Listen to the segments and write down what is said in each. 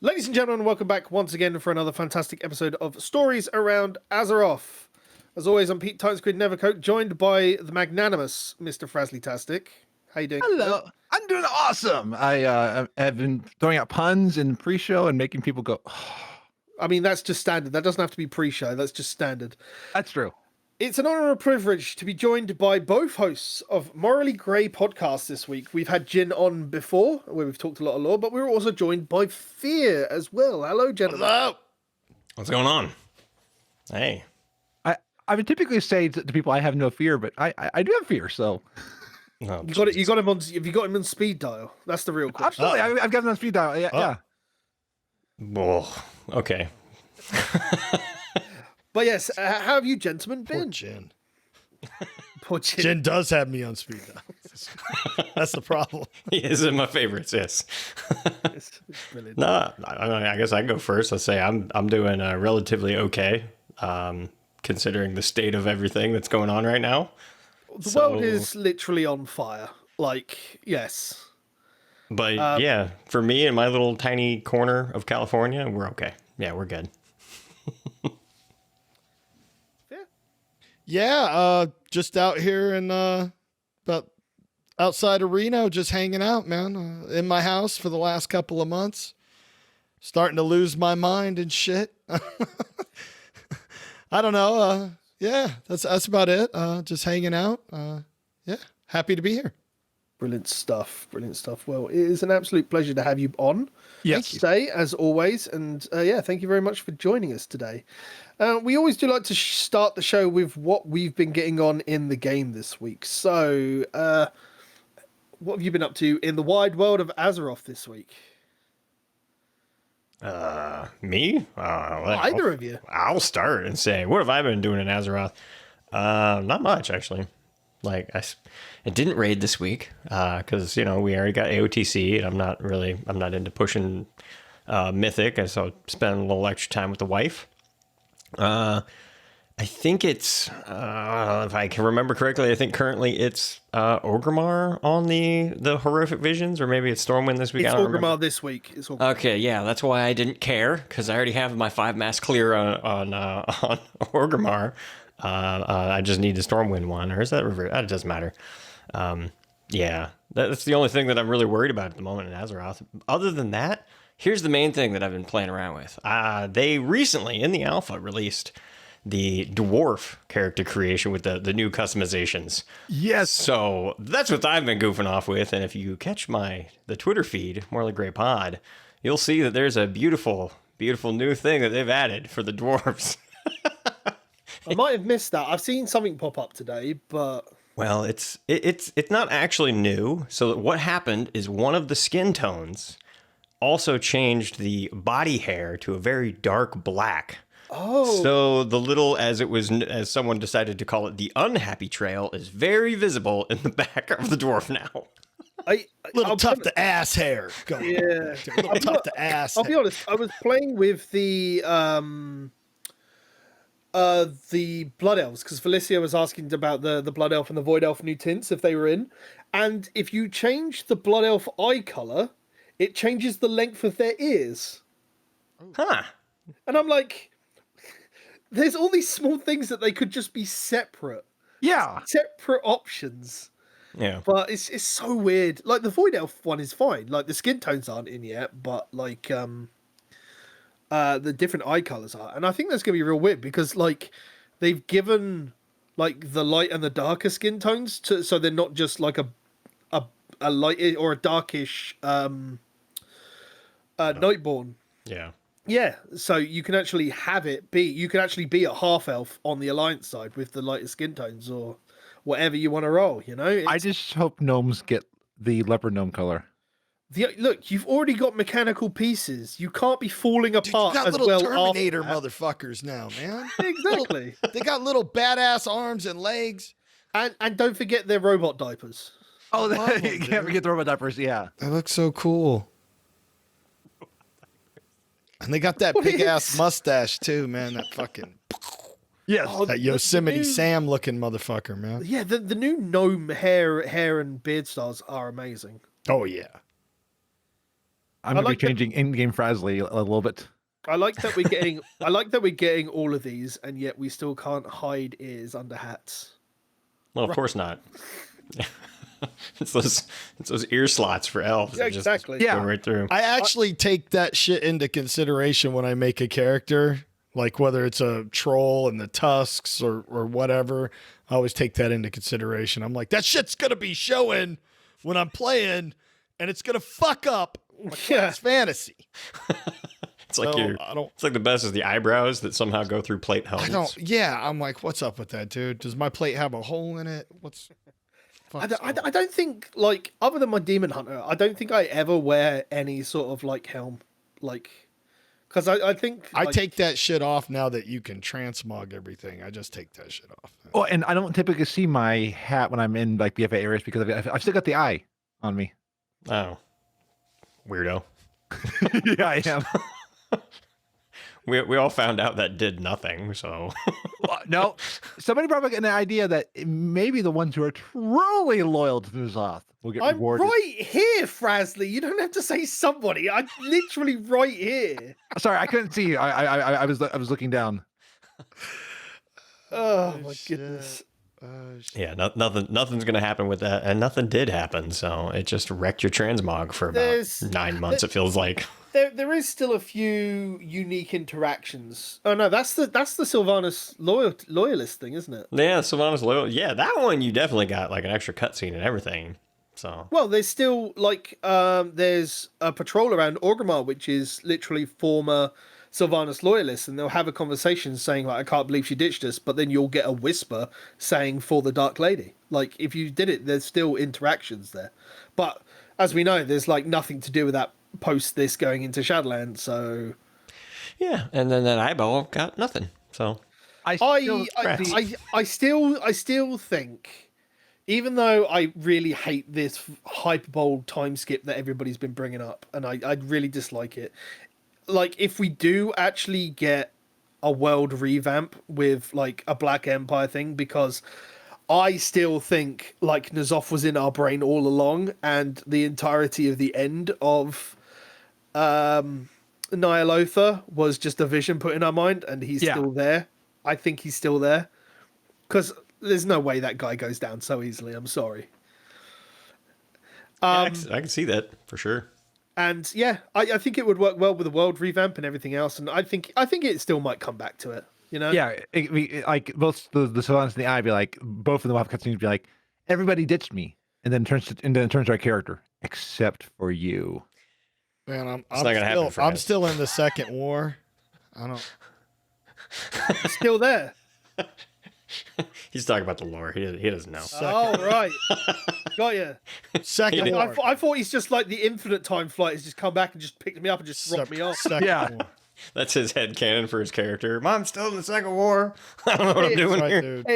Ladies and gentlemen, welcome back once again for another fantastic episode of Stories Around Azeroth. As always, I'm Pete Timesquid Nevercoat, joined by the magnanimous Mr. Frazley Tastic. How you doing? Hello. I'm doing awesome. I have been throwing out puns in pre-show and making people go, oh. I mean, that's just standard. That doesn't have to be pre-show. That's just standard. That's true. It's an honor and a privilege to be joined by both hosts of Morally Grey podcast this week. We've had Jin on before, where we've talked a lot of lore, but we were also joined by Fear as well. Hello, gentlemen. Hello. What's going on? Hey. I would typically say to people I have no fear, but I do have fear, so. Oh, you got it. You got him on. Have you got him on speed dial? That's the real question. Absolutely, I've got him on speed dial. Yeah. Whoa. Okay. But yes, how have you gentlemen been? Poor Jin. Poor Jin. Jin does have me on speed dial. That's the problem. He is in my favorites. Yes. It's brilliant. No, I guess I can go first. Let's say I'm doing relatively okay, considering the state of everything that's going on right now. The world is literally on fire. Like, yes. But yeah, for me in my little tiny corner of California, we're okay. Yeah, we're good. Yeah, just out here in about outside of Reno, just hanging out, man. In my house for the last couple of months, starting to lose my mind and shit. I don't know. Yeah, that's about it. Just hanging out. Yeah, happy to be here. Brilliant stuff. Brilliant stuff. Well, it is an absolute pleasure to have you on. Yes. Today, as always. And yeah, thank you very much for joining us today. We always do like to start the show with what we've been getting on in the game this week. So, what have you been up to in the wide world of Azeroth this week? Me? Either of you. I'll start and say, what have I been doing in Azeroth? Not much, actually. Like, I didn't raid this week because, we already got AOTC, and I'm not into pushing Mythic, and so I spent a little extra time with the wife. I think it's, if I can remember correctly, I think currently it's Orgrimmar on the Horrific Visions, or maybe it's Stormwind this week. It's Orgrimmar this week. It's Orgrimmar. Okay, yeah, that's why I didn't care, because I already have my 5 mass clear on Orgrimmar. I just need the Stormwind one, or is that River? That doesn't matter. Yeah, that's the only thing that I'm really worried about at the moment in Azeroth. Other than that, here's the main thing that I've been playing around with. They recently, in the alpha, released the dwarf character creation with the new customizations. Yes. So that's what I've been goofing off with. And if you catch the Twitter feed, More Like Grey Pod, you'll see that there's a beautiful, beautiful new thing that they've added for the dwarves. I might have missed that. I've seen something pop up today, but... Well, it's not actually new. So what happened is one of the skin tones also changed the body hair to a very dark black. Oh. So the little, as someone decided to call it, the unhappy trail is very visible in the back of the dwarf now. Little tough to ass hair. Yeah. Little tough to ass. I'll be honest. I was playing with the Blood Elves, because Felicia was asking about the Blood Elf and the Void Elf new tints, if they were in. And if you change the Blood Elf eye colour, it changes the length of their ears. Huh. And I'm like, there's all these small things that they could just be separate. Yeah. Separate options. Yeah. But it's so weird. Like, the Void Elf one is fine. Like, the skin tones aren't in yet, but, like, the different eye colors are. And I think that's going to be real weird because, like, they've given, like, the light and the darker skin tones so they're not just, like, a light or a darkish Nightborn. Yeah. Yeah, so you can actually you can actually be a half elf on the Alliance side with the lighter skin tones or whatever you want to roll, I just hope gnomes get the leopard gnome color. Look, you've already got mechanical pieces. You can't be falling apart Dude, as little well. Terminator motherfuckers now, man. Exactly. They got little badass arms and legs. And don't forget their robot diapers. Oh, you can't forget the robot diapers, yeah. They look so cool. And they got that big ass mustache too, man. That fucking Yes. that Yosemite Sam looking motherfucker, man. Yeah, the new gnome hair and beard styles are amazing. Oh yeah. I'm gonna like be changing in-game Frazley a little bit. I like that we're getting. I like that we're getting all of these, and yet we still can't hide ears under hats. Well, of course not. it's those ear slots for elves. Yeah, that just exactly. Go Yeah. right through. I actually take that shit into consideration when I make a character, like whether it's a troll and the tusks or whatever. I always take that into consideration. I'm like, that shit's gonna be showing when I'm playing, and it's gonna fuck up my class fantasy. It's like So, I don't. It's like the best is the eyebrows that somehow go through plate helmets. I don't. Yeah, I'm like, what's up with that, dude? Does my plate have a hole in it? What's? I don't think, like, other than my demon hunter, I don't think I ever wear any sort of like helm, like, because I think I like, take that shit off now that you can transmog everything. I just take that shit off. Oh, and I don't typically see my hat when I'm in like BFA areas because I've still got the eye on me. Oh, weirdo. Yeah, I am. We all found out that did nothing. So Well, no, somebody brought back an idea that maybe the ones who are truly loyal to Ny'alotha will get I'm rewarded. right here, Frazley. You don't have to say somebody. I'm literally right here. Sorry, I couldn't see you. I was looking down. Oh my shit. goodness. yeah, nothing's gonna happen with that, and nothing did happen. So it just wrecked your transmog for about There's- 9 months. It feels like. There is still a few unique interactions. Oh no, that's the Sylvanas loyalist thing, isn't it? Yeah, Sylvanas loyal. Yeah, that one you definitely got like an extra cutscene and everything. So Well, there's still like there's a patrol around Orgrimmar, which is literally former Sylvanas loyalists, and they'll have a conversation saying like, "I can't believe she ditched us," but then you'll get a whisper saying "For the Dark Lady." Like if you did it, there's still interactions there. But as we know, there's like nothing to do with that post this going into Shadowlands. So yeah, and then that eyeball got nothing. So I still think, even though I really hate this hyperbole time skip that everybody's been bringing up, and I really dislike it. Like, if we do actually get a world revamp with like a Black Empire thing, because I still think like N'Zoth was in our brain all along, and the entirety of the end of Ny'alotha was just a vision put in our mind, and he's still there. I think he's still there, because there's no way that guy goes down so easily. I'm sorry. I can see that for sure. And yeah, I think it would work well with the world revamp and everything else, and I think it still might come back to it. You know? Yeah, like both the Sylvanas and the eye be like, both of them have cutscenes be like, everybody ditched me, and then turns to our character, except for you. Man, not gonna happen, I'm Fred. still in the second war. I don't. Still there. He's talking about the lore. He doesn't know. Oh right, got you. Second Yeah. war. I thought he's just like the infinite time flight has just come back and just picked me up and just dropped me off. Second Yeah. war. That's his head canon for his character. I'm still in the second war. I don't know what I'm doing Right, here. dude.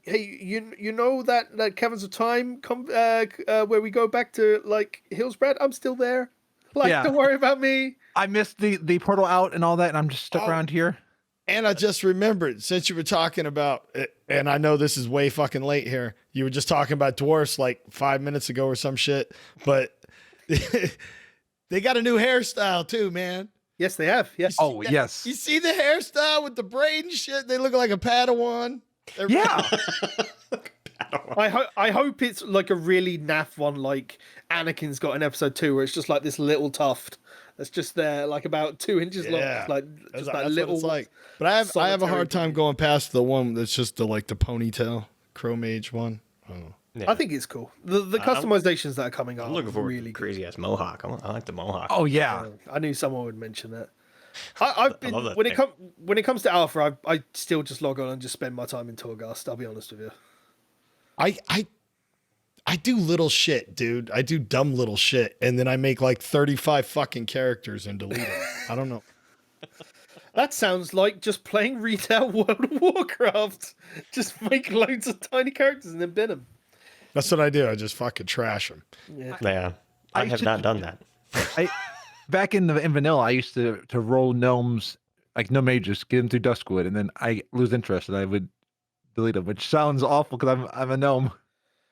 Hey, you know that Caverns of Time where we go back to like Hillsbrad? I'm still there. Like, Yeah. don't worry about me. I missed the portal out and all that, and I'm just stuck around here. And I just remembered, since you were talking about it, and I know this is way fucking late here. You were just talking about dwarfs like 5 minutes ago or some shit, but they got a new hairstyle too, man. Yes, they have. Yes. Oh, yes. You see the hairstyle with the braid and shit? They look like a Padawan. They're- Yeah. I hope it's like a really naff one, like Anakin's got in episode 2, where it's just like this little tuft that's just there, like about 2 inches long, Yeah. like That's, just that that's little. what it's like. But I have a solitary hard time thing. going past the one that's just the ponytail Crow Mage one. I don't know. Yeah. I think it's cool. The customizations that are coming up. I'm looking forward really to good. crazy ass mohawk. I like the mohawk. Oh, yeah. I knew someone would mention that. I've been love that when it comes to Alpha, I still just log on and just spend my time in Torghast. I'll be honest with you. I do little shit, dude. I do dumb little shit, and then I make like 35 fucking characters and delete them. I don't know. That sounds like just playing retail World of Warcraft. Just make loads of tiny characters and then bin them. That's what I do. I just fucking trash them. Yeah. Yeah, I have should- not done that. Back in vanilla, I used to roll gnomes, like no mages, get them through Duskwood, and then I lose interest and I would delete them, which sounds awful because I'm a gnome.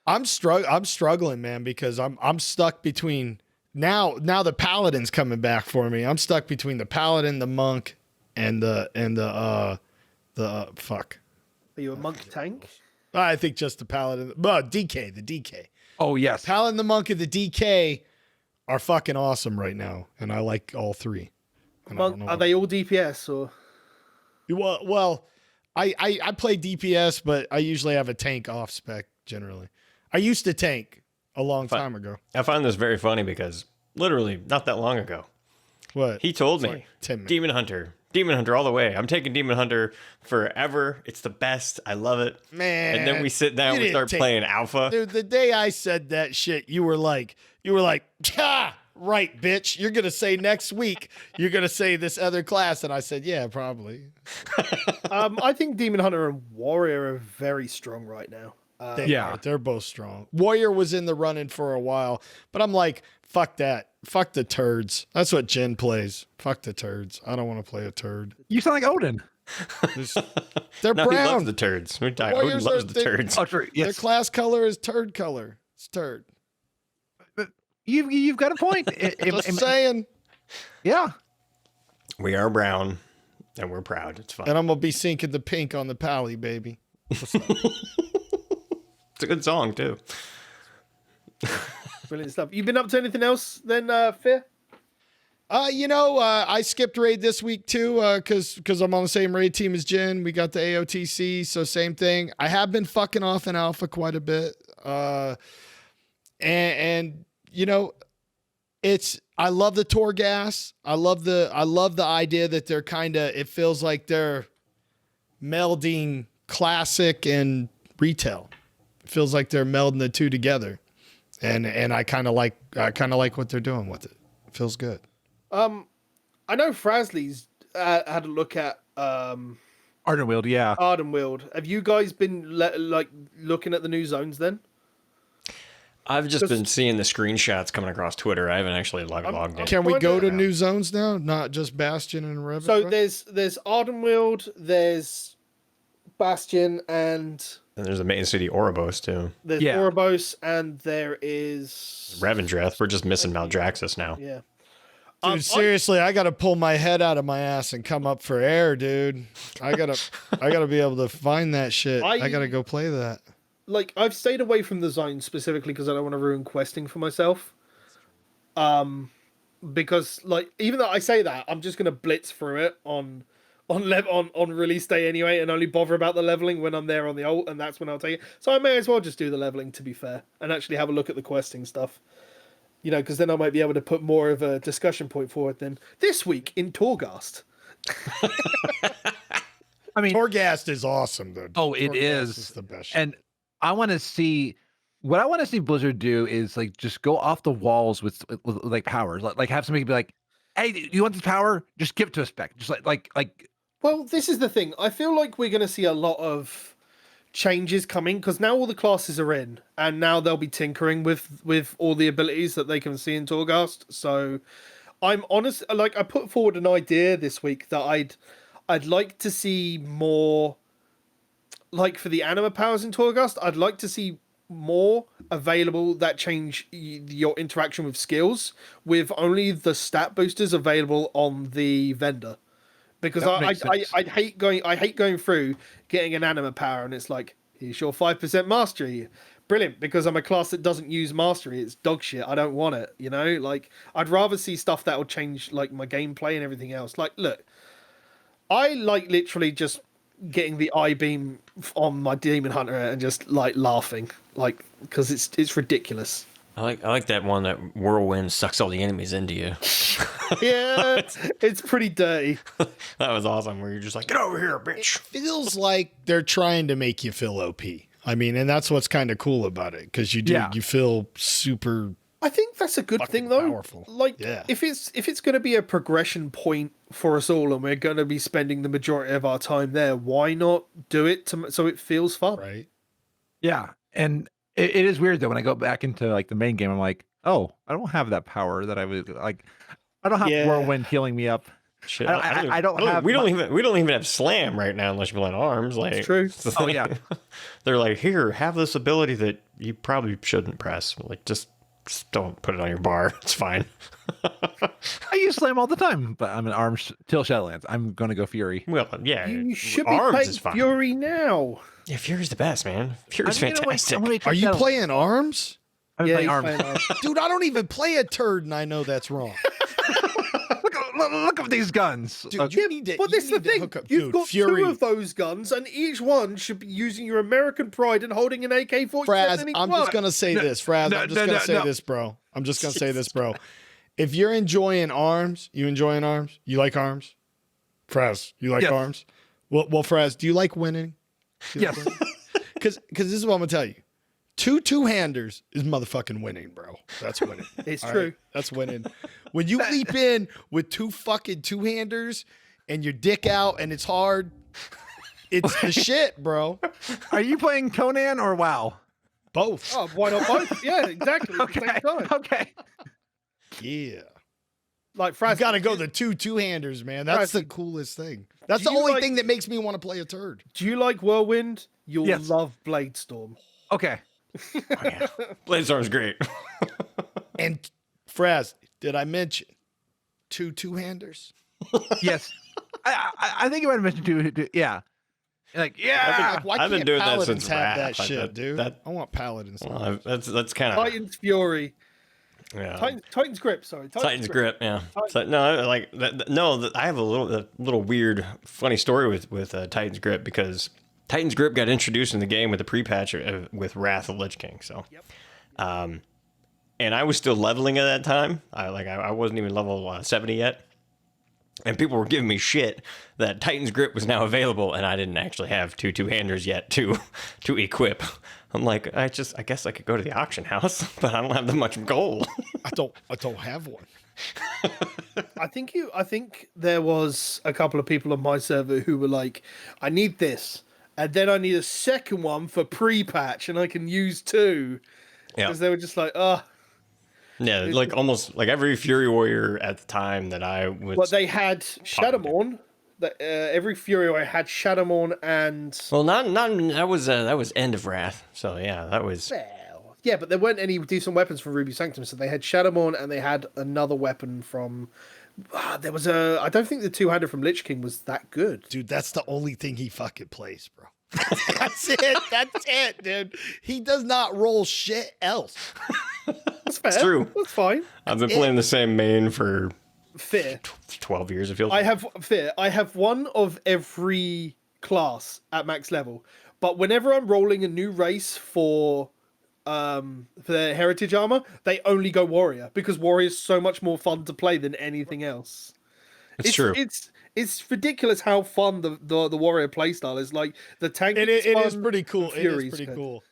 I'm struggling, man, because I'm stuck between now the paladin's coming back for me. I'm stuck between the paladin, the monk, and the fuck. Are you a monk tank? I think just the paladin. Well, DK, the DK. Oh yes. Paladin, the monk, and the DK are fucking awesome right now, and I like all three. And I don't Monk, know are why. they all DPS or? Well, I play DPS, but I usually have a tank off spec generally. I used to tank a long time ago. I find this very funny because literally not that long ago, What? he told me, Sorry, 10 minutes. Demon Hunter all the way. I'm taking Demon Hunter forever. It's the best. I love it. Man. And then we sit down, you we didn't start take- playing Alpha. Dude, the day I said that shit, you were like, ha, right, bitch. You're going to say next week, you're going to say this other class. And I said, yeah, probably. I think Demon Hunter and Warrior are very strong right now. They're both strong. Warrior was in the running for a while, but I'm like, fuck that. Fuck the turds. That's what Jen plays. Fuck the turds. I don't want to play a turd. You sound like Odin. They're No, he loves brown. the turds. Odin Warriors loves are- the they- turds. Oh, true. Their Yes. class color is turd color. It's turd. You've got a point. Just saying. Yeah. We are brown, and we're proud. It's fun. And I'm going to be sinking the pink on the pally, baby. It's a good song, too. Brilliant stuff. You been up to anything else then, Fear? I skipped raid this week too, because I'm on the same raid team as Jen. We got the AOTC, so same thing. I have been fucking off in alpha quite a bit. And I love the Torghast. I love the idea that they're it feels like they're melding classic and retail. It feels like they're melding the two together. And I kind of like what they're doing with it. It feels good. I know Frazley's had a look at Ardenwield, yeah. Ardenwield. Have you guys been looking at the new zones then? I've just been seeing the screenshots coming across Twitter. I haven't actually logged in. Can we go to now. new zones now? Not just Bastion and Revenant? So there's Ardenwield, there's Bastion, and And there's the main city Oribos, too. there's Yeah. Oribos, and there is Revendreth. We're just missing Maldraxxus now. yeah. Dude, seriously, I got to pull my head out of my ass and come up for air, dude. I gotta be able to find that shit. I gotta go play that. Like I've stayed away from the zone specifically because I don't want to ruin questing for myself. Because like even though I say that, I'm just gonna blitz through it on release day anyway, and only bother about the leveling when I'm there on the ult, and that's when I'll take it. So I may as well just do the leveling, to be fair, and actually have a look at the questing stuff. Because then I might be able to put more of a discussion point forward than this week in Torghast. I mean, Torghast is awesome, though. oh, it Torghast is. the best. And I want to see what I want to see Blizzard do is like just go off the walls with like powers, like have somebody be like, "Hey, do you want this power? Just give it to us back." Just like Well, this is the thing. I feel like we're going to see a lot of changes coming because now all the classes are in, and now they'll be tinkering with all the abilities that they can see in Torghast. So I'm honest, like I put forward an idea this week that I'd like to see more, like for the anima powers in Torghast, I'd like to see more available that change your interaction with skills with only the stat boosters available on the vendor. Because That makes sense. I hate going through getting an anima power and it's like, here's your 5% mastery. Brilliant, because I'm a class that doesn't use mastery. It's dog shit. I don't want it, Like, I'd rather see stuff that will change, like, my gameplay and everything else. Like, look, I like literally just getting the eye beam on my demon hunter and just, like, laughing. Like, because it's ridiculous. I like that one that whirlwind sucks all the enemies into you. Yeah, it's pretty dirty. That was awesome. Where you're just like, get over here, bitch. Feels like they're trying to make you feel OP. I mean, and that's what's kind of cool about it, because you feel super. I think that's a good thing, though. powerful. Like, Yeah. if it's going to be a progression point for us all, and we're going to be spending the majority of our time there, why not do it so it feels fun? Right. yeah. And it is weird though when I go back into like the main game, I'm like, oh, I don't have that power that I would like. I don't have Yeah. whirlwind healing me up. Shit, I don't have. We don't even have slam right now unless you're playing arms. Like, It's true. the Oh, thing. yeah. They're like, here, have this ability that you probably shouldn't press. Like, just Just don't put it on your bar. It's fine. I use Slam all the time, but I'm an arms till Shadowlands. I'm gonna go Fury. Well, yeah. You should be Arms playing is fine. Fury now. Yeah, Fury's the best, man. Fury's fantastic. Are you playing arms? I'm Yeah, playing he's arms. playing arms. Dude, I don't even play a turd and I know that's wrong. Look at these guns. Dude, you need to, But you this is the need to thing. hook up. You've Dude, got Fury. 2 of those guns, and each one should be using your American pride and holding an AK-47. Fraz, in each I'm one. just gonna say this, Fraz. I'm just gonna say this, bro. I'm just gonna say this, bro. If you're enjoying arms, you enjoying arms? You like arms? Fraz, you like Yes. arms? Well, Fraz, do you like winning? Yes. Because this is what I'm gonna tell you. 2 two-handers is motherfucking winning, bro. That's winning. It's All true. right? That's winning. When you leap in with 2 fucking two-handers and your dick out and it's hard, it's the shit, bro. Are you playing Conan or WoW? Both. Oh, why not both? Yeah, exactly. At the Okay. same time. Okay. Yeah. Like You Fraz, gotta go the two-handers, man. That's Fraz, the coolest thing. That's do the you only like- thing that makes me want to play a turd. Do you like Whirlwind? You'll Yes. love Bladestorm. Okay. Oh, yeah. Bladestorm's great. And Fraz, did I mention 2 two-handers? Yes. I think you might have mentioned two. Yeah. Like, yeah. Like, why I've been can't doing that paladins since have Wrath. that shit, dude? that- I want paladins. Well, that's kind of Titans Fury. yeah. Titans Grip, sorry. Titan's grip, yeah. Titan- So, no, like no. I have a little weird, funny story with Titan's grip because Titan's grip got introduced in the game with the pre-patch with Wrath of Lich King. So, and I was still leveling at that time. I wasn't even level 70 yet, and people were giving me shit that Titan's grip was now available, and I didn't actually have two-handers yet to equip. I'm like, I guess I could go to the auction house, but I don't have that much gold. I don't have one. I think there was a couple of people on my server who were like, I need this, and then I need a second one for pre-patch, and I can use 2. Yeah. Because they were just like, oh. Yeah, like almost like every Fury Warrior at the time that I was. But they had Shadowmourne. Every Fury Warrior had Shadowmourne and... Well, not that was End of Wrath. So yeah, that was. Well, yeah, but there weren't any decent weapons from Ruby Sanctum, so they had Shadowmourne and they had another weapon from... there was a... I don't think the two-hander from Lich King was that good. Dude, that's the only thing he fucking plays, bro. That's it. That's it, dude. He does not roll shit else. That's fair. It's true. That's fine. I've been playing the same main for Fair. 12 years. It feels. I have one of every class at max level, but whenever I'm rolling a new race for their heritage armor, they only go warrior because warrior is so much more fun to play than anything else. It's true. It's ridiculous how fun the warrior playstyle is. Like the tank. It is pretty cool. It Fury's is pretty good. cool.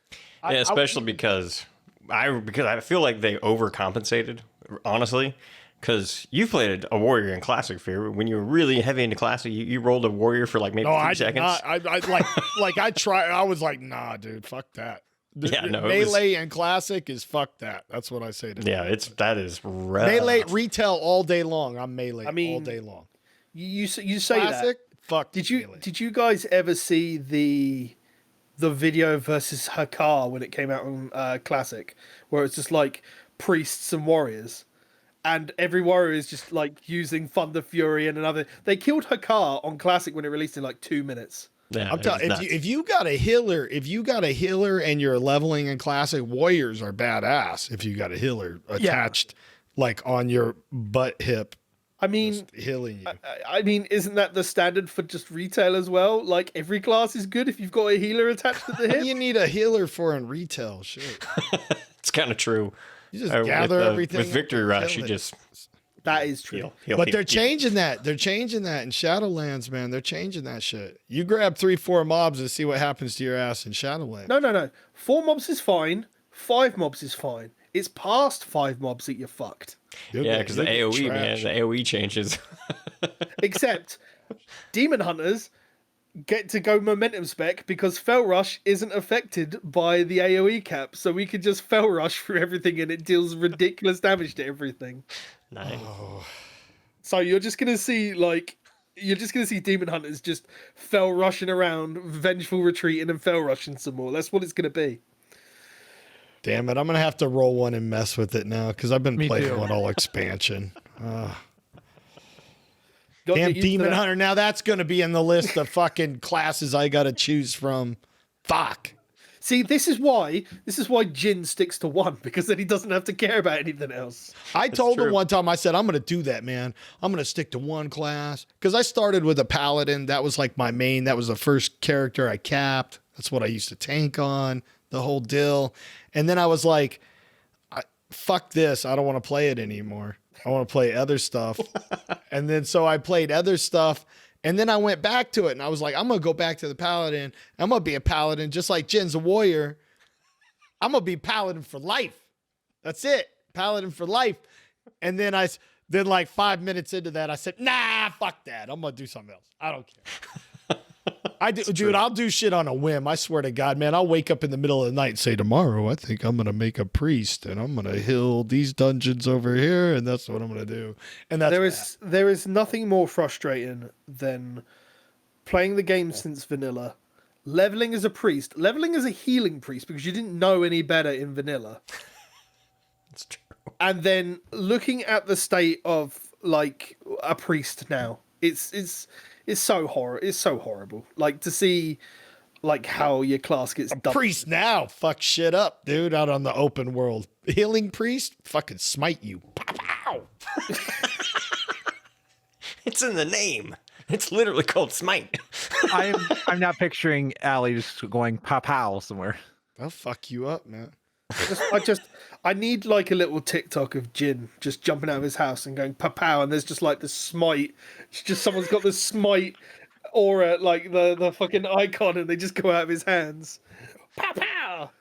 Yeah, especially because I feel like they overcompensated, honestly. Because you played a warrior in Classic Fear. When you were really heavy into Classic, you rolled a warrior for like maybe 3 I did seconds. not. I tried. I was like, nah, dude, fuck that. Yeah, no, it Melee and Classic is fuck that. That's what I say to Yeah, that is rough. Melee retail all day long. I'm melee I mean, all day long. You say Classic, that. fuck. Did you guys ever see the video versus Hakar when it came out on Classic, where it's just like priests and warriors, and every warrior is just like using Thunder Fury and another. They killed Hakar on Classic when it released in like 2 minutes. Yeah, I'm telling if you got a healer and you're leveling in Classic, warriors are badass. If you got a healer attached, like on your butt hip, I mean, healing you. I mean, isn't that the standard for just retail as well? Like every class is good if you've got a healer attached to the hip. You need a healer for in retail. Shit, it's kind of true. you just gather everything with up Victory and Rush. kill You it. just That is true. heal, But heal, they're heal. changing that. They're changing that in Shadowlands, man. They're changing that shit. You grab 3-4 mobs and see what happens to your ass in Shadowlands. No. 4 mobs is fine. 5 mobs is fine. It's past 5 mobs that you're fucked. Yeah, because the AOE, man, the AOE changes. Except Demon Hunters get to go momentum spec because Fell Rush isn't affected by the AOE cap, so we could just Fell Rush through everything and it deals ridiculous damage to everything. Nice. So you're just gonna see Demon Hunters just Fell Rushing around, vengeful retreating and Fell Rushing some more. That's what it's gonna be. Damn it. I'm going to have to roll one and mess with it now because I've been Me playing too. one all expansion. Gotta Damn get used to Demon that. Hunter. Now that's going to be in the list of fucking classes I got to choose from. Fuck. See, this is why Jin sticks to one, because then he doesn't have to care about anything else. I told him true. one time, I said, I'm going to do that, man. I'm going to stick to one class. Because I started with a paladin. That was like my main. That was the first character I capped. That's what I used to tank on, the whole deal. And then I was like, fuck this. I don't want to play it anymore. I want to play other stuff. And then so I played other stuff. And then I went back to it. And I was like, I'm going to go back to the paladin. I'm going to be a paladin just like Jin's a warrior. I'm going to be paladin for life. That's it. Paladin for life. And then then like 5 minutes into that, I said, nah, fuck that. I'm going to do something else. I don't care. Dude, I'll do shit on a whim. I swear to God, man. I'll wake up in the middle of the night and say, tomorrow, I think I'm going to make a priest and I'm going to heal these dungeons over here. And that's what I'm going to do. And that's There is nothing more frustrating than playing the game since vanilla, leveling as a priest, leveling as a healing priest because you didn't know any better in vanilla. It's true. And then looking at the state of like a priest now, it's so horrible. Like to see like how your class gets dumped. priest now. Fuck shit up, dude, out on the open world. Healing priest, fucking smite you. Pow, pow. It's in the name. It's literally called Smite. I'm now picturing Allie just going pow somewhere. I'll fuck you up, man. I need like a little TikTok of Jin just jumping out of his house and going pow, and there's just like the smite. It's just someone's got the smite aura, like the fucking icon, and they just go out of his hands. Pow.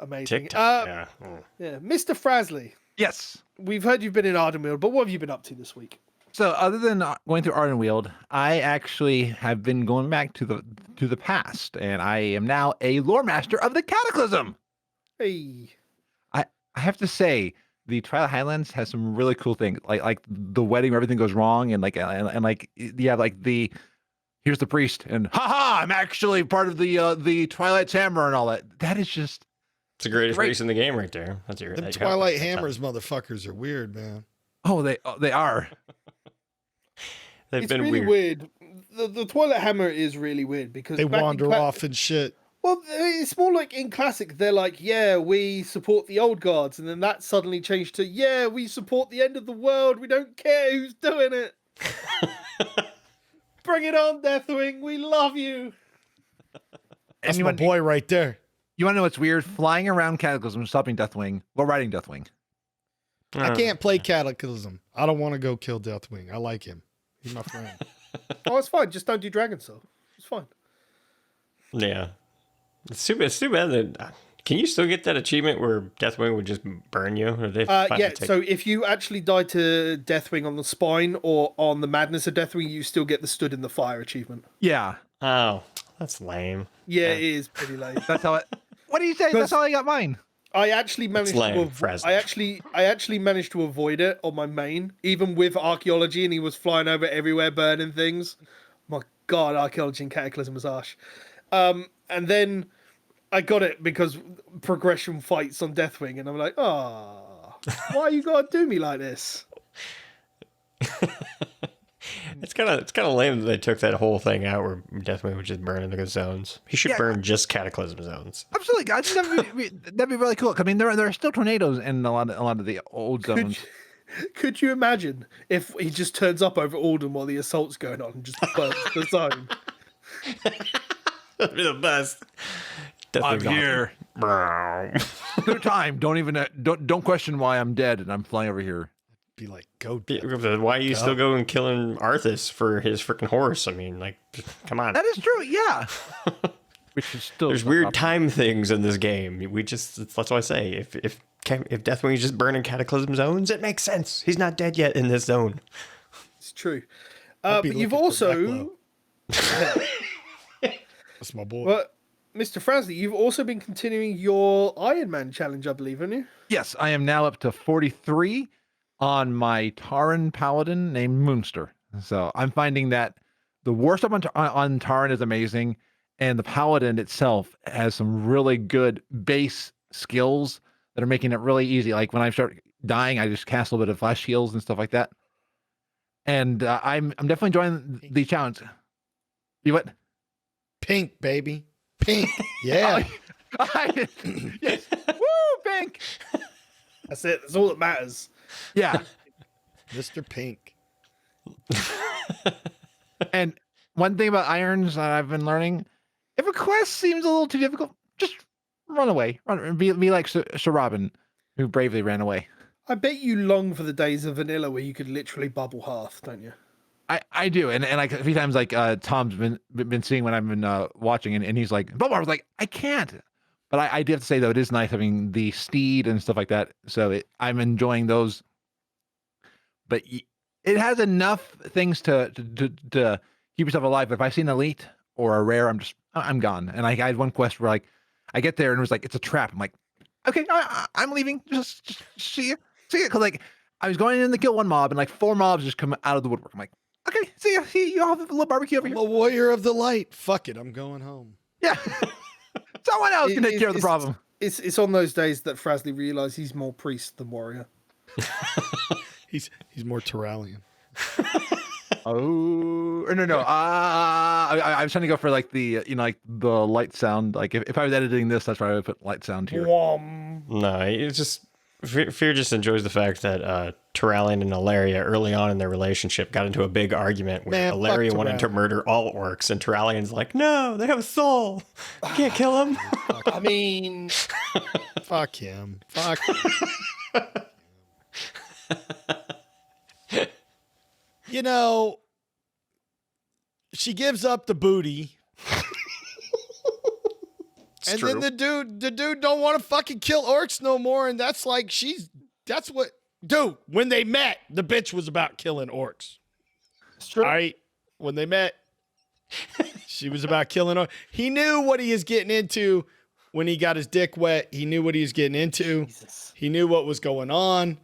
Amazing. TikTok. Yeah, Mr. Frazley, Yes. we've heard you've been in Ardenweald, but what have you been up to this week? So other than going through Ardenweald, I actually have been going back to the past, and I am now a lore master of the Cataclysm. Hey. I have to say, the Twilight Highlands has some really cool things, like the wedding where everything goes wrong, and here's the priest, and I'm actually part of the Twilight Hammer and all that. That is just It's the greatest Great. race in the game right there. That's your The Twilight Hammers motherfuckers are weird, man. they are. They've It's been really weird. The Twilight Hammer is really weird because They back in wander off and shit. Well, it's more like in Classic, they're like, yeah, we support the old gods, and then that suddenly changed to, yeah, we support the end of the world. We don't care who's doing it. Bring it on, Deathwing. We love you. That's you my want- boy right there. You want to know what's weird? Flying around Cataclysm, stopping Deathwing, while riding Deathwing. I can't play Cataclysm. I don't want to go kill Deathwing. I like him. He's my friend. Oh, it's fine. Just don't do Dragon Soul. It's fine. Yeah. It's too bad that. Can you still get that achievement where Deathwing would just burn you? Or they finally Yeah, take- so if you actually die to Deathwing on the spine or on the Madness of Deathwing, you still get the Stood in the Fire achievement. Yeah, Oh, that's lame. Yeah, it is pretty late. that's how it. What do you say? That's how I got mine. I actually managed lame, to Frazley. I actually managed to avoid it on my main, even with archaeology, and he was flying over everywhere, burning things. My God, archaeology and Cataclysm was harsh. And then I got it because progression fights on Deathwing, and I'm like, oh, why you gotta do me like this? It's kind of lame that they took that whole thing out where Deathwing would just burn into the zones. He should burn just Cataclysm zones. Absolutely, I think that'd be really cool. I mean, there are still tornadoes in a lot of the old zones. Could you imagine if he just turns up over Alden while the assault's going on and just burns the zone? That'd be the best. I'm here. Through time. Don't question why I'm dead and I'm flying over here. Be like, go. Why are you still going killing Arthas for his freaking horse? I mean, like, come on. That is true. Yeah. Which is still There's weird time things in this game. That's what I say. If Deathwing is just burning Cataclysm zones, it makes sense. He's not dead yet in this zone. It's true. I'll be But you've looking for also, That's my boy. but Mr. Frazley, you've also been continuing your Iron Man challenge, I believe, haven't you? Yes, I am now up to 43 on my Tauren paladin named Moonster. So I'm finding that the war stuff on Tauren is amazing, and the paladin itself has some really good base skills that are making it really easy. Like when I start dying, I just cast a little bit of flash heals and stuff like that. And I'm definitely enjoying the challenge. You what? Pink, baby. Pink. Yeah. Yes. Woo, pink. That's it. That's all that matters. Yeah. Mr. Pink. And one thing about irons that I've been learning, if a quest seems a little too difficult, just run away. Be like Sir Robin, who bravely ran away. I bet you long for the days of vanilla where you could literally bubble hearth, don't you? I do, and like a few times, like Tom's been seeing when I've been watching, and he's like, bubble hearth. I was like, I can't. But I do have to say though, it is nice having the steed and stuff like that. So I'm enjoying those. But it has enough things to keep yourself alive. But if I see an elite or a rare, I'm gone. And I had one quest where like I get there and it was like it's a trap. I'm like, okay, I'm leaving. Just see you. Because like I was going in to kill one mob and like 4 mobs just come out of the woodwork. I'm like, okay, see you. You all have a little barbecue over I'm here. a warrior of the light. Fuck it. I'm going home. Yeah. Someone else can take care of the problem. It's on those days that Frazley realised he's more priest than warrior. He's more Tyrallian. Oh no! I was trying to go for like the like the light sound. Like if I was editing this, that's why I would put light sound here. No, it's just Fear just enjoys the fact that Tyrallion and Ilaria early on in their relationship got into a big argument where Man, Ilaria fuck wanted to Tyrallion. murder all orcs, and Tyrallion's like, no, they have a soul. You can't kill them. I mean, Fuck him. Fuck him. You know, she gives up the booty. It's And true. then the dude don't want to fucking kill orcs no more. And that's like, that's what, dude, when they met, the bitch was about killing orcs. it's true. All right. When they met, she was about killing orcs. He knew what he was getting into when he got his dick wet. He knew what he was getting into. Jesus. He knew what was going on.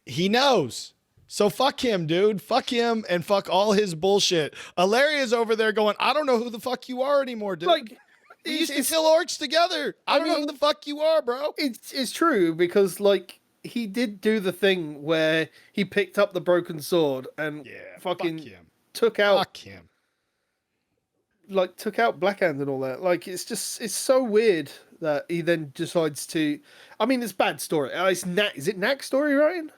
He knows. So fuck him, dude. Fuck him and fuck all his bullshit. Ilaria's over there going, I don't know who the fuck you are anymore, dude. Like, We used to it's, kill orcs together. I don't know who mean- the fuck you are, bro. it's true because like he did do the thing where he picked up the broken sword and fucking fuck him. took out Fuck him. took out Blackhand and all that. Like it's so weird that he then decides to. I mean, it's bad story. It's Is it Knack's story, Ryan?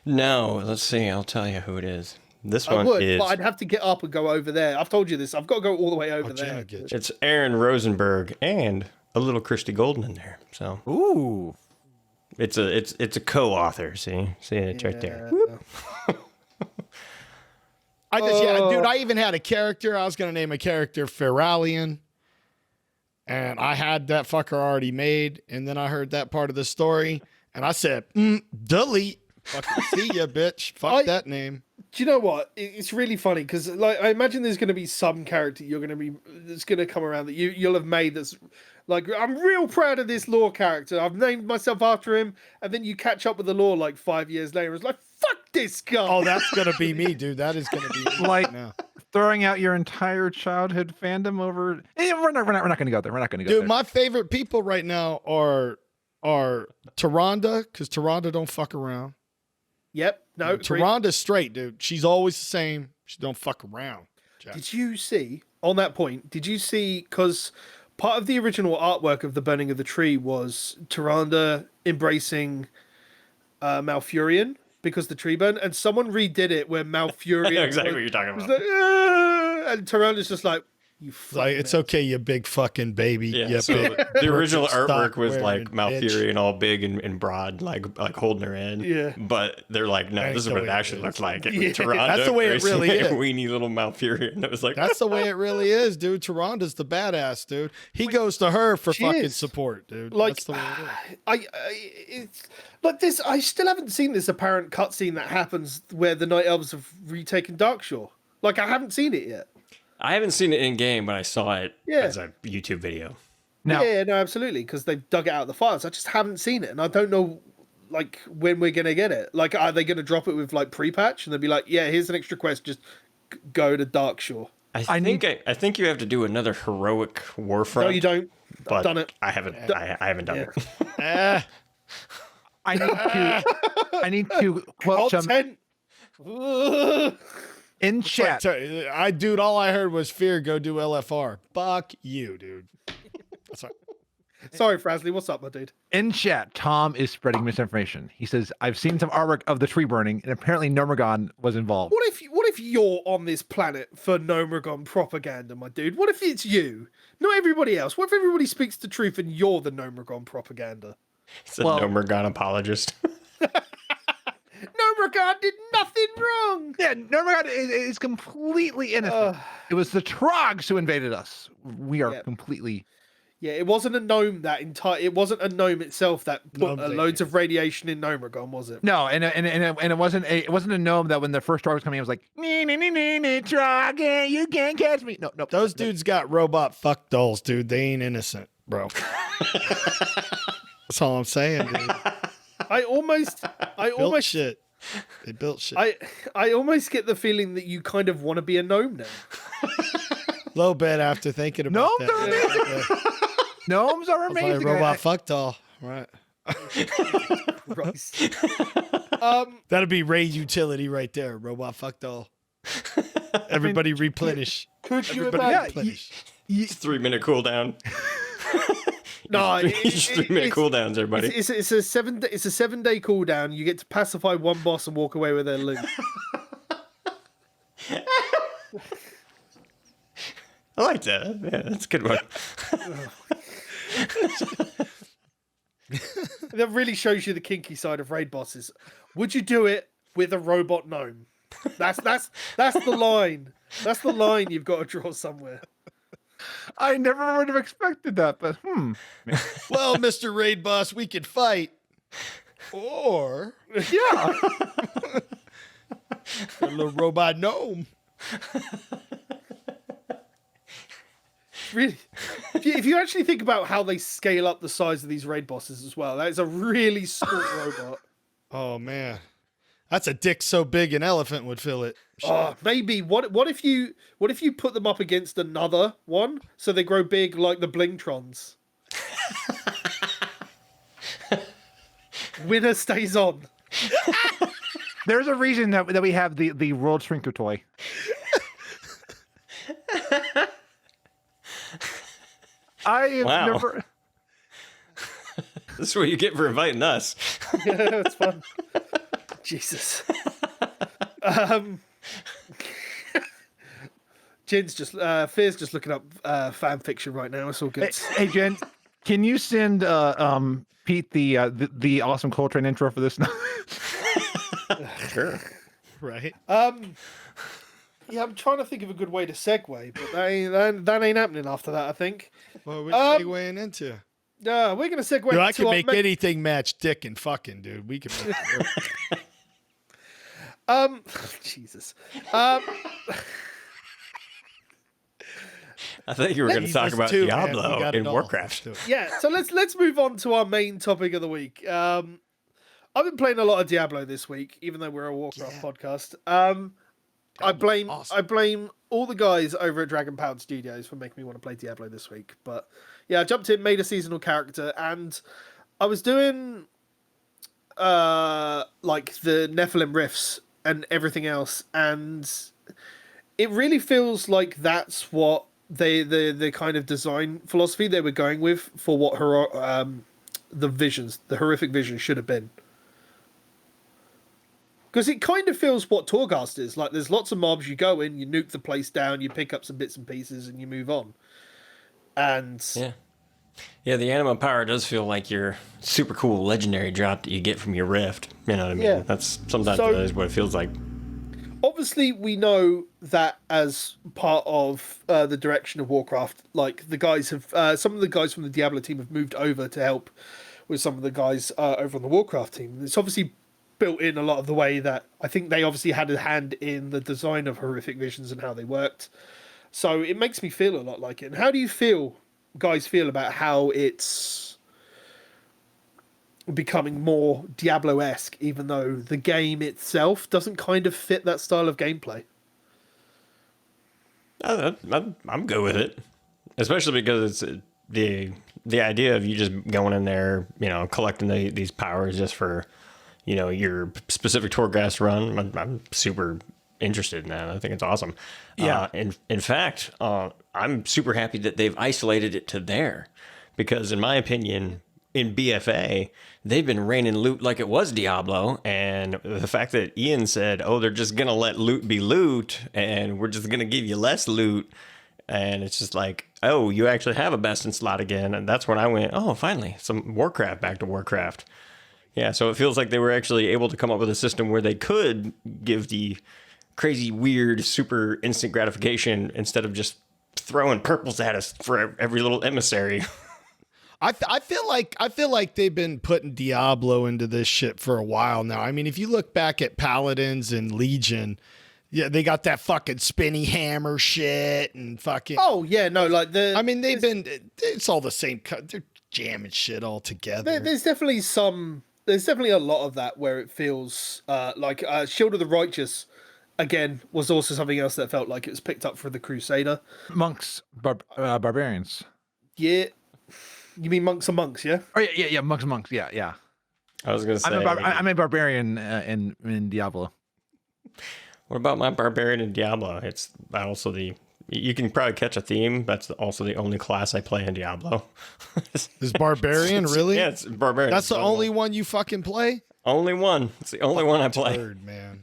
No, let's see. I'll tell you who it is. This I one would, is. but I'd have to get up and go over there. I've told you this. I've got to go all the way over Oh, there. Jenna gets you. It's Aaron Rosenberg and a little Christy Golden in there. So Ooh. it's a co-author. See it's right there. Dude, I even had a character. I was going to name a character Feralian. And I had that fucker already made. And then I heard that part of the story. And I said, delete. Fucking see ya, bitch. Fuck that name. Do you know what? It's really funny because, like, I imagine there's going to be some character that's going to come around that you'll have made that's like, I'm real proud of this lore character. I've named myself after him, and then you catch up with the lore like 5 years later. It's like, fuck this guy. Oh, that's going to be me, dude. That is going to be me Like- right now. Throwing out your entire childhood fandom over. We're not going to go there. We're not going to go Dude, there. my favorite people right now are Tyrande, because Tyrande don't fuck around. Yep. No. agreed. Tyranda's straight, dude. She's always the same. She don't fuck around. Jack. Did you see on that point? Did you see because part of the original artwork of the burning of the tree was Tyrande embracing Malfurion because the tree burned, and someone redid it where Malfurion I know exactly what you're talking was about. like, "Ah," and Tyrande's just like, you Like, it's okay, you big fucking baby. Yeah, You so big the original stock artwork was wearing like bitch. Malfurion all big and broad, like holding her in. Yeah. But they're like, no, That this is ain't what the it way it actually is. looked like. Yeah. Tyrande That's the way it embracing really a is. weenie little Malfurion. It was like, That's the way it really is, dude. Tyranda's the badass, dude. He goes to her for She fucking is. support, dude. like That's the way it is. it's like this. I still haven't seen this apparent cutscene that happens where the Night Elves have retaken Darkshore. Like I haven't seen it yet. I haven't seen it in game, but I saw it Yeah. as a YouTube video. Now, Yeah, no, absolutely, because they've dug it out of the files. I just haven't seen it, and I don't know, like, when we're gonna get it. Like, are they gonna drop it with like pre-patch, and they'll be like, "Yeah, here's an extra quest. Just go to Darkshore." I think you have to do another heroic Warfront. No, you don't. But I've done it. I haven't. I haven't done it. Eh, I need to quote some Content. in chat. dude, all I heard was Fear go do LFR. Fuck you, dude. Sorry. Sorry, Frazley. What's up, my dude? In chat, Tom is spreading misinformation. He says, "I've seen some artwork of the tree burning, and apparently Gnomeregan was involved." What if you're on this planet for Gnomeregan propaganda, my dude? What if it's you, not everybody else? What if everybody speaks the truth and you're the Gnomeregan propaganda? He's a Gnomeregan apologist. Gnomeregan did nothing wrong. Yeah, Gnomeregan is completely innocent. It was the Trogs who invaded us. We are completely. Yeah, it wasn't a gnome it wasn't a gnome itself that put loads of radiation in Gnomeregan, was it? No, and it wasn't a gnome that when the first Trog was coming, it was like, nee, Trog, you can't catch me. No. Those dudes got robot fuck dolls, dude. They ain't innocent, bro. That's all I'm saying, dude. I almost shit. They built shit. I almost get the feeling that you kind of want to be a gnome now. Low bit after thinking about Gnomes are amazing. Gnomes are amazing. Robot fuck doll, right? Christ. That'd be Ray utility right there. Robot fuck doll. Everybody replenish. Could you Everybody imagine? replenish. It's 3-minute cooldown. No, Just 3-minute cooldowns, everybody. It's a 7-day cooldown. You get to pacify one boss and walk away with their loot. I like that. Yeah, that's a good one. That really shows you the kinky side of raid bosses. Would you do it with a robot gnome? That's the line. That's the line you've got to draw somewhere. I never would have expected that, but Well, Mr. Raid Boss, we could fight. Or yeah. a little robot gnome. Really, if you actually think about how they scale up the size of these raid bosses as well, that is a really small robot. Oh man, that's a dick so big an elephant would fill it. Maybe what if you put them up against another one so they grow big like the Blingtrons? Winner stays on. There's a reason that we have the World Shrinker toy. I have never. This is what you get for inviting us. Yeah, it's fun. Jesus. Fear's just looking up fan fiction right now. It's all good. Hey Jen, can you send Pete the awesome Coltrane intro for this? Sure. Right. Yeah, I'm trying to think of a good way to segue, but that ain't happening after that, I think. What are we segueing into? We're going to segue Dude, I into can make anything match dick and fucking, dude. We can make it work. Jesus. I thought you were going to talk about too, Diablo man. in Warcraft. Yeah, so let's move on to our main topic of the week. I've been playing a lot of Diablo this week, even though we're a Warcraft podcast. I blame all the guys over at Dragon Powered Studios for making me want to play Diablo this week. But yeah, I jumped in, made a seasonal character, and I was doing like the Nephilim Rifts and everything else, and it really feels like that's what the kind of design philosophy they were going with for what the horrific visions should have been. Because it kind of feels what Torghast is. Like, there's lots of mobs, you go in, you nuke the place down, you pick up some bits and pieces, and you move on. And... Yeah, the Anima Power does feel like your super cool legendary drop that you get from your Rift. You know what I mean? Yeah. That's sometimes that is what it feels like. Obviously, we know that as part of the direction of Warcraft, like, the guys have... some of the guys from the Diablo team have moved over to help with some of the guys over on the Warcraft team. It's obviously built in a lot of the way that I think they obviously had a hand in the design of horrific visions and how they worked. So it makes me feel a lot like it. And how do you guys feel about how it's becoming more Diablo-esque, even though the game itself doesn't kind of fit that style of gameplay? I'm good with it, especially because it's the idea of you just going in there, collecting these powers just for, your specific Torghast run. I'm super interested in that. I think it's awesome. Yeah. In fact, I'm super happy that they've isolated it to there, because in my opinion, in BFA, they've been raining loot like it was Diablo. And the fact that Ian said, oh, they're just going to let loot be loot and we're just going to give you less loot. And it's just like, oh, you actually have a best in slot again. And that's when I went, oh, finally, some Warcraft, back to Warcraft. Yeah, so it feels like they were actually able to come up with a system where they could give the crazy, weird, super instant gratification instead of just throwing purples at us for every little emissary. I feel like they've been putting Diablo into this shit for a while now. I mean, if you look back at Paladins and Legion, yeah, they got that fucking spinny hammer shit and fucking. Oh yeah, no, like I mean, it's all the same. They're jamming shit all together. There's definitely a lot of that where it feels like Shield of the Righteous, again, was also something else that felt like it was picked up for the Crusader. Monks, barbarians. Yeah. You mean monks and monks, yeah? Oh yeah, monks. Yeah. I was gonna say, I'm a barbarian in Diablo. What about my barbarian in Diablo? It's also you can probably catch a theme. That's also the only class I play in Diablo. Is barbarian really? Yeah, it's barbarian. That's the only one you fucking play? Only one. It's the only one I play. Turd, man.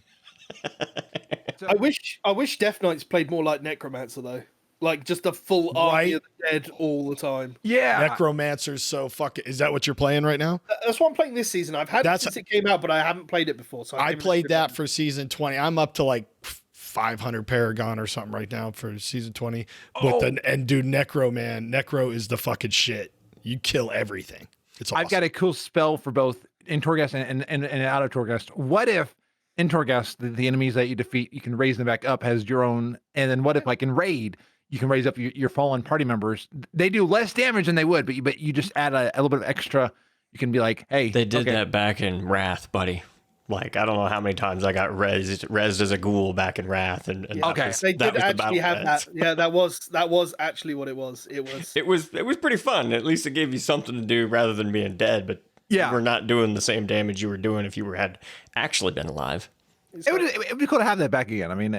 I wish Death Knights played more like Necromancer though. Like just a full army of the dead all the time. Yeah. Necromancer's so fucking. Is that what you're playing right now? That's what I'm playing this season. I've had it since it came out, but I haven't played it before. So I played that for season 20. I'm up to like 500 Paragon or something right now for season 20. But dude, Necro is the fucking shit. You kill everything. It's awesome. I've got a cool spell for both in Torghast and out of Torghast. What if in Torghast the enemies that you defeat, you can raise them back up as your own, and then what if like in raid you can raise up your fallen party members? They do less damage than they would, but you just add a little bit of extra. You can be like, hey, they did that back in Wrath, buddy. Like, I don't know how many times I got rezzed as a ghoul back in Wrath, and okay, they did actually have that. Yeah, that was actually what it was. It was pretty fun. At least it gave you something to do rather than being dead. But yeah, you were not doing the same damage you were doing if you had actually been alive. It would be cool to have that back again. I mean,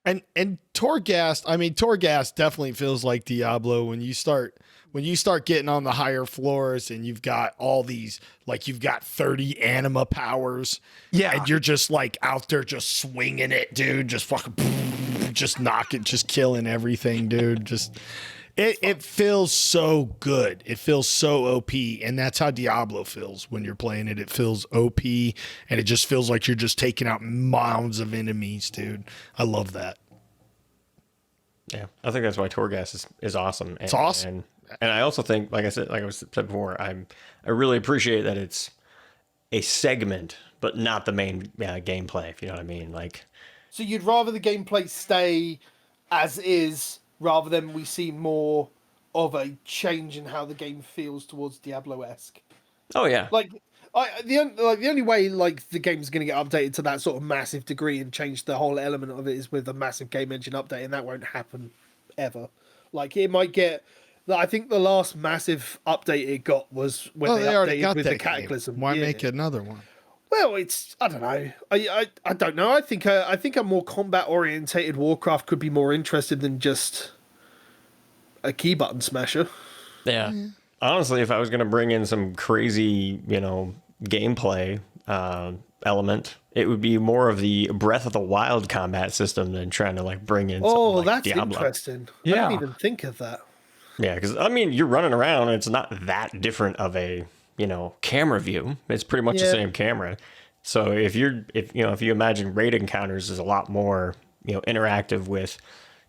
and Torghast, Torghast definitely feels like Diablo when you start getting on the higher floors and you've got all these, like you've got 30 anima powers. Yeah. And you're just like out there just swinging it, dude. Just fucking, just knocking, just killing everything, dude. Just, it feels so good. It feels so OP. And that's how Diablo feels when you're playing it. It feels OP and it just feels like you're just taking out mounds of enemies, dude. I love that. Yeah. I think that's why Torghast is awesome. It's awesome. And I also think, like I said before, I really appreciate that it's a segment, but not the main gameplay, if you know what I mean. Like, so you'd rather the gameplay stay as is rather than we see more of a change in how the game feels towards Diablo-esque. Oh yeah. The only way like the game's going to get updated to that sort of massive degree and change the whole element of it is with a massive game engine update, and that won't happen ever. Like it might get. I think the last massive update it got was when they updated with the Cataclysm. Why make another one? Well, I don't know. I don't know. I think a more combat orientated Warcraft could be more interested than just a key button smasher. Yeah. Honestly, if I was going to bring in some crazy, gameplay element, it would be more of the Breath of the Wild combat system than trying to like bring in. Oh, like that's Diablo. interesting. Yeah. I didn't even think of that. Yeah, because I mean, you're running around, and it's not that different of a camera view. It's pretty much the same camera. So if you imagine raid encounters is a lot more interactive with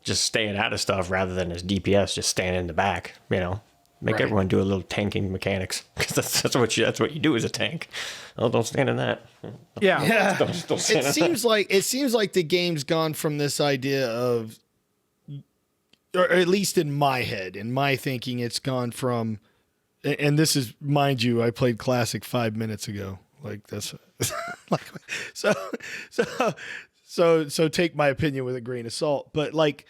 just staying out of stuff rather than as DPS just standing in the back. Make everyone do a little tanking mechanics, because that's what you do as a tank. Oh, don't stand in that. yeah. Don't stand It seems like the game's gone from this idea of, or at least in my head, in my thinking, it's gone from, and this is, mind you, I played Classic 5 minutes ago. Like that's like, so So take my opinion with a grain of salt. But like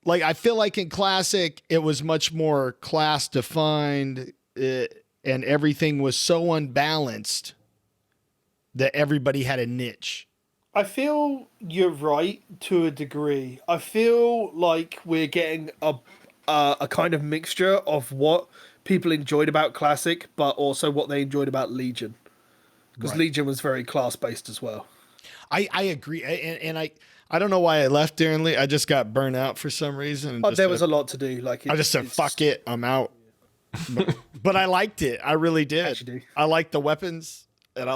I feel like in Classic, it was much more class defined, and everything was so unbalanced that everybody had a niche. I feel you're right to a degree. I feel like we're getting a kind of mixture of what people enjoyed about Classic, but also what they enjoyed about Legion. Because Legion was very class-based as well. I agree. And I don't know why I left during Legion. I just got burnt out for some reason. But there was a lot to do. Like I just said, fuck it, I'm out. But I liked it. I really did. I liked the weapons. And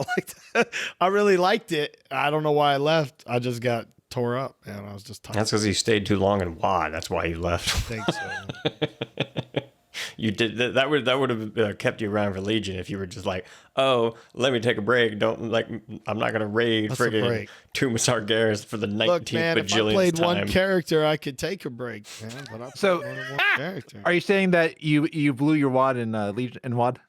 I really liked it. I don't know why I left. I just got tore up, and I was just tired. That's because you stayed too long in WoD. That's why you left. I think so. You did that would have kept you around for Legion if you were just like, oh, let me take a break. Don't like, I'm not gonna raid friggin' Tomb of Sargeras for the 19th Look, man, bajillionth if I played time. one character, I could take a break, man. But I So, are you saying that you blew your WoD in Legion in WoD?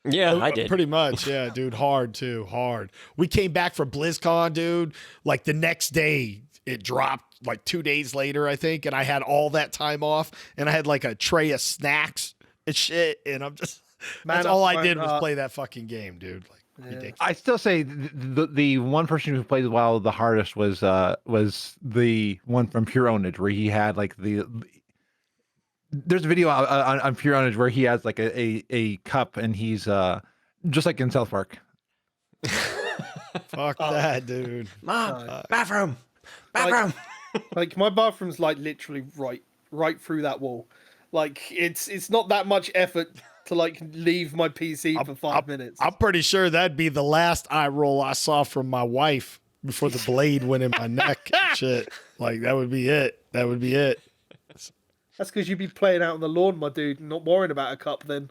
Yeah, I did. Pretty much, yeah, dude. Hard too, hard. We came back from BlizzCon, dude. Like the next day, it dropped. Like 2 days later, I think, and I had all that time off, and I had like a tray of snacks and shit, and I'm just that's all I did was play that fucking game, dude. Like ridiculous. I still say the one person who played WoW the hardest was the one from Pure Ownage, where he had like there's a video on Pure Ownage where he has like a cup, and he's just like in South Park. Fuck that, dude. Mom, bathroom. Like my bathroom's like literally right through that wall. Like it's not that much effort to like leave my PC for 5 minutes. I'm pretty sure that'd be the last eye roll I saw from my wife before the blade went in my neck and shit. Like that would be it. That would be it. That's because you'd be playing out on the lawn, my dude, not worrying about a cup then.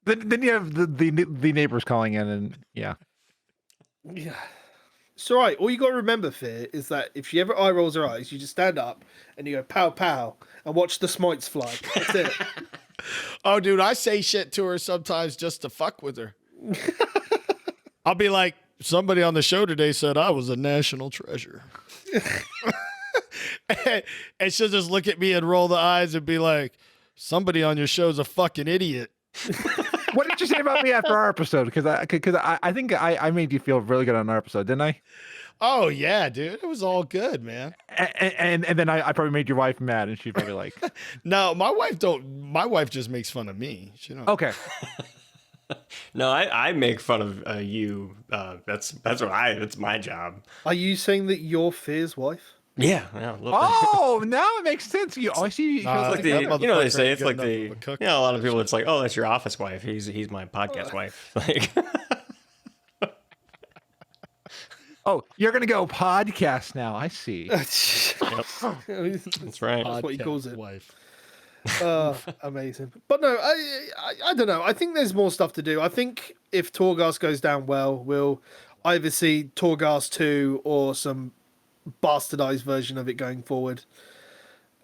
Then you have the neighbors calling in, and yeah. It's all right. All you got to remember, Fear, is that if she ever eye rolls her eyes, you just stand up and you go pow pow and watch the smites fly. That's it. Oh, dude, I say shit to her sometimes just to fuck with her. I'll be like, somebody on the show today said I was a national treasure. And she'll just look at me and roll the eyes and be like, somebody on your show's a fucking idiot. What did you say about me after our episode? Because I think I made you feel really good on our episode, didn't I? Oh yeah, dude, it was all good, man. And then I probably made your wife mad, and she'd probably like, no, my wife just makes fun of me. She don't. Okay. No, I make fun of you. That's my job. Are you saying that you're Fear's wife? Yeah. Oh, now it makes sense. I see. It's like the, you know, they say it's like the, you know, a lot of people, it's like, oh, that's your office wife. He's my podcast wife. Like, oh, you're gonna go podcast now. I see. That's right. That's what he calls it. Wife. Amazing. But no, I don't know. I think there's more stuff to do. I think if Torghast goes down well, we'll either see Torghast 2 or some bastardized version of it going forward.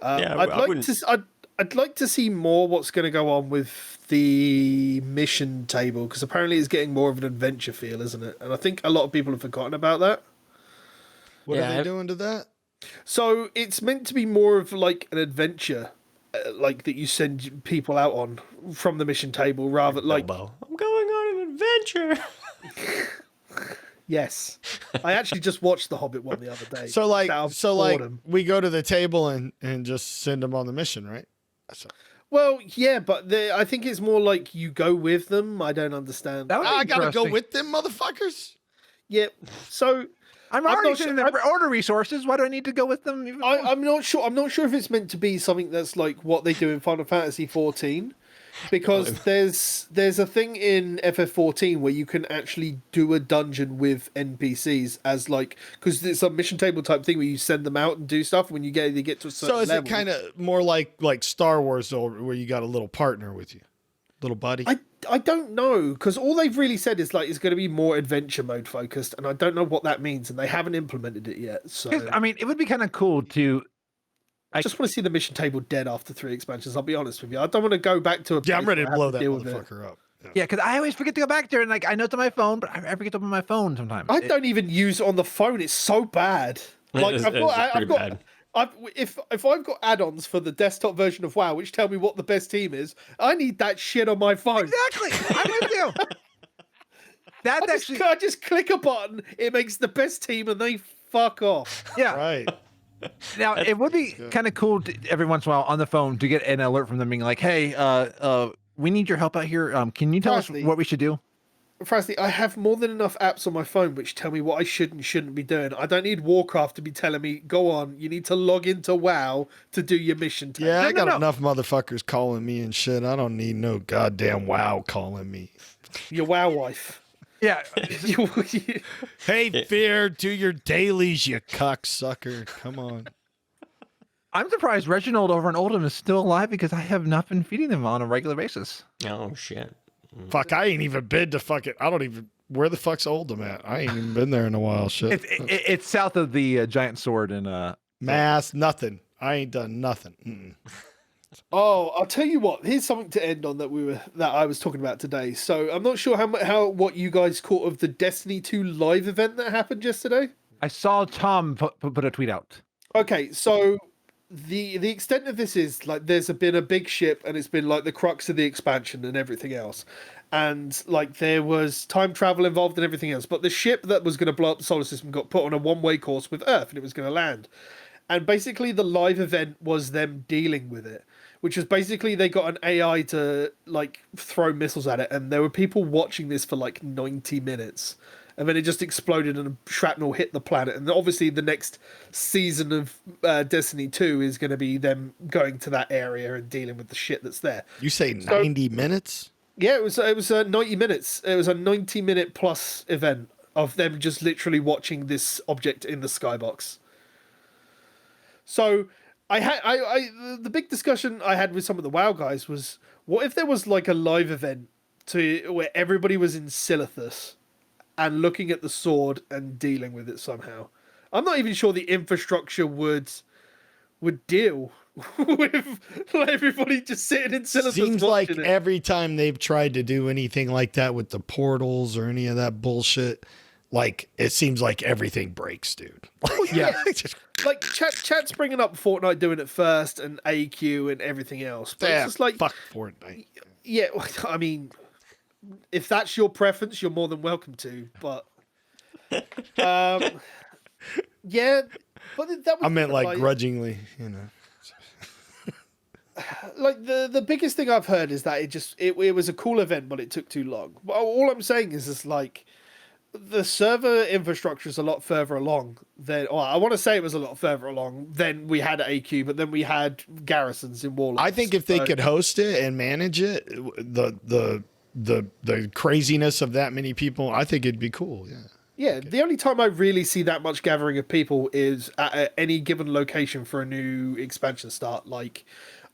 I'd like to see more what's going to go on with the mission table, because apparently it's getting more of an adventure feel, isn't it? And I think a lot of people have forgotten about that. What are they doing to that? So it's meant to be more of like an adventure, like that you send people out on from the mission table, rather like I'm going on an adventure. Yes, I actually just watched the Hobbit one the other day. So like we go to the table and just send them on the mission, right? Well, yeah, but I think it's more like you go with them. I don't understand. I gotta go with them, motherfuckers. Yeah, so I'm already sitting there for order resources. Why do I need to go with them? I'm not sure. I'm not sure if it's meant to be something that's like what they do in Final Fantasy 14. Because there's a thing in FF14 where you can actually do a dungeon with NPCs as like, because it's a mission table type thing where you send them out and do stuff when you get to a certain level. So is it kind of more like Star Wars though, where you got a little partner with you, little buddy? I don't know, because all they've really said is like it's going to be more adventure mode focused, and I don't know what that means, and they haven't implemented it yet. So I mean, it would be kind of cool to. I just want to see the mission table dead after 3 expansions. I'll be honest with you. I don't want to go back to a. Yeah, I'm ready to blow that motherfucker up. Yeah, because I always forget to go back there, and like I know it's on my phone, but I forget to open my phone sometimes. I don't even use it on the phone. It's so bad. Like It's pretty bad. If I've got add-ons for the desktop version of WoW, which tell me what the best team is, I need that shit on my phone. Exactly, I'm with you. That's I just click a button, it makes the best team, and they fuck off. yeah. Right. Now it would be kind of cool every once in a while on the phone to get an alert from them being like, "Hey, we need your help out here. Can you tell us what we should do?" Frazley, I have more than enough apps on my phone which tell me what I should and shouldn't be doing. I don't need Warcraft to be telling me, go on, you need to log into WoW to do your mission. Yeah, I got enough motherfuckers calling me and shit. I don't need no goddamn WoW calling me. Your WoW wife. Yeah. Hey, Fear, do your dailies, you cocksucker. Come on. I'm surprised Reginald over in Oldham is still alive because I have not been feeding them on a regular basis. Oh shit. Fuck, I ain't even been to fucking. I don't even. Where the fuck's Oldham at? I ain't even been there in a while. Shit. It's south of the giant sword and Mass, nothing. I ain't done nothing. Mm-mm. Oh, I'll tell you what. Here's something to end on that I was talking about today. So I'm not sure what you guys caught of the Destiny 2 live event that happened yesterday. I saw Tom put a tweet out. Okay, so the extent of this is like there's been a big ship and it's been like the crux of the expansion and everything else, and like there was time travel involved and everything else, but the ship that was going to blow up the solar system got put on a one-way course with Earth and it was going to land, and basically the live event was them dealing with it, which was basically they got an AI to like throw missiles at it, and there were people watching this for like 90 minutes. And then it just exploded and shrapnel hit the planet. And obviously the next season of Destiny 2 is going to be them going to that area and dealing with the shit that's there. You say 90 minutes? Yeah, it was 90 minutes. It was a 90-minute plus event of them just literally watching this object in the skybox. So the big discussion I had with some of the WoW guys was, what if there was like a live event where everybody was in Silithus and looking at the sword and dealing with it somehow? I'm not even sure the infrastructure would deal with everybody just sitting in Silithus. Seems like every time they've tried to do anything like that with the portals or any of that bullshit, like it seems like everything breaks, dude. Yeah. Like chat's bringing up Fortnite doing it first and AQ and everything else. But it's just like, fuck Fortnite. Yeah, I mean, if that's your preference, you're more than welcome to. But yeah, but that was I meant like grudgingly, you know. Like the biggest thing I've heard is that it was a cool event, but it took too long. But all I'm saying is like the server infrastructure is a lot further along than. Well, I want to say it was a lot further along than we had at AQ, but then we had garrisons in Warlords. I think if they could host it and manage it, the craziness of that many people, I think it'd be cool. Yeah. Yeah, the only time I really see that much gathering of people is at any given location for a new expansion start. Like,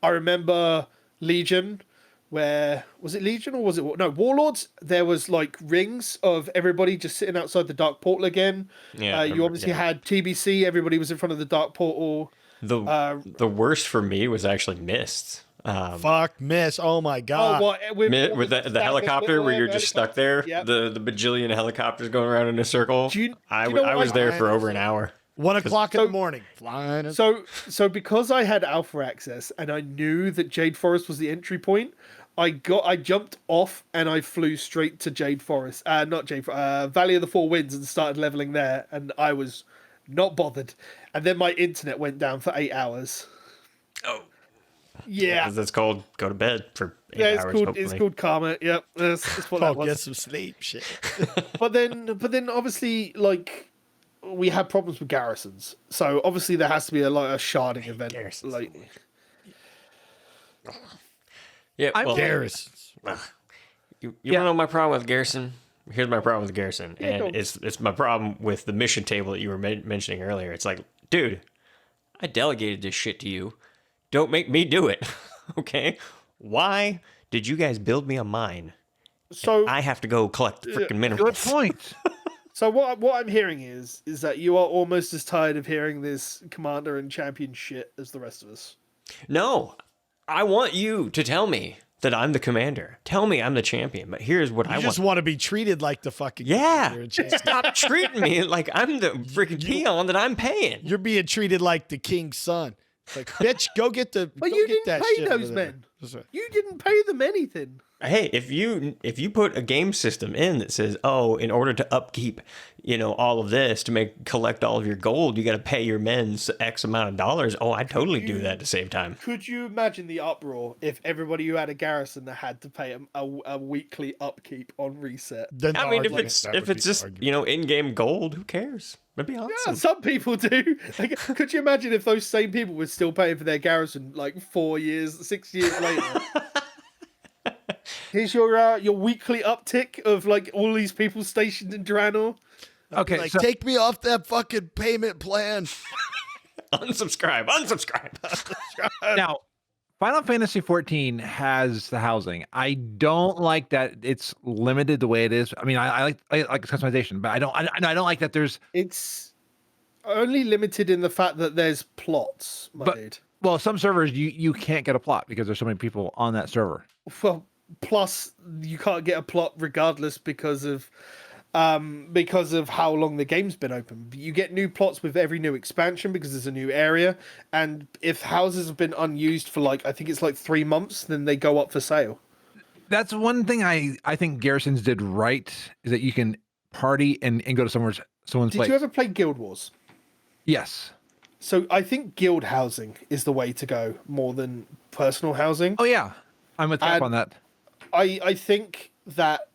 I remember Legion, where was it Legion or was it no Warlords? There was like rings of everybody just sitting outside the Dark Portal again. Yeah, you obviously had TBC. Everybody was in front of the Dark Portal. The worst for me was actually Mist. Fuck Mist! Oh my god! Oh, with the helicopter where you're just stuck there. Yep. The bajillion helicopters going around in a circle. I was there for over an hour. 1 o'clock in the morning, flying. So because I had alpha access and I knew that Jade Forest was the entry point, I jumped off and I flew straight to Jade Forest. Valley of the Four Winds, and started leveling there. And I was not bothered. And then my internet went down for 8 hours. Oh. Yeah, that's called go to bed for 8 hours. It's called karma. Yep, that's what that was. Get some sleep, shit. but then obviously like we had problems with garrisons, so obviously there has to be a sharding event. Garrisons. Like, yeah, well, garrisons. You want to know my problem with Garrison? Here's my problem with Garrison, and it's my problem with the mission table that you were mentioning earlier. It's like, dude, I delegated this shit to you. Don't make me do it, okay? Why did you guys build me a mine? So I have to go collect freaking minerals. Good point. So what I'm hearing is that you are almost as tired of hearing this commander and champion shit as the rest of us. No, I want you to tell me that I'm the commander. Tell me I'm the champion. But here's what I You just want. want to be treated like the fucking Yeah. commander and champion. Stop treating me like I'm the freaking peon that I'm paying. You're being treated like the king's son. It's like, bitch, go get the. But go you get didn't that pay shit those over there. men. That's right. You didn't pay them anything. Hey, if you put a game system in that says, oh, in order to upkeep, all of this to collect all of your gold, you got to pay your men X amount of dollars. Oh, I totally do that to save time. Could you imagine the uproar if everybody who had a garrison had to pay a weekly upkeep on reset? Then I the mean, if argument- it's that if would it's be the just argument. in-game gold, who cares? That'd be awesome. Yeah, some people do. Like, could you imagine if those same people were still paying for their garrison like 4 years, 6 years later? Here's your weekly uptick of like all these people stationed in Draenor. Okay, like, so take me off that fucking payment plan. Unsubscribe. now Final Fantasy 14 has the housing. I don't like that it's limited the way it is. I mean, I like its customization, but I don't like that there's It's only limited in the fact that there's plots, my dude. well, some servers you can't get a plot because there's so many people on that server. Well, plus you can't get a plot regardless because of how long the game's been open. You get new plots with every new expansion because there's a new area, and if houses have been unused for like I think it's like 3 months, then they go up for sale. That's one thing I think Garrisons did right is that you can party and go to someone's Did place. you ever play Guild Wars? Yes. So I think guild housing is the way to go more than personal housing. Oh yeah, I'm with Cap And- on that. I think that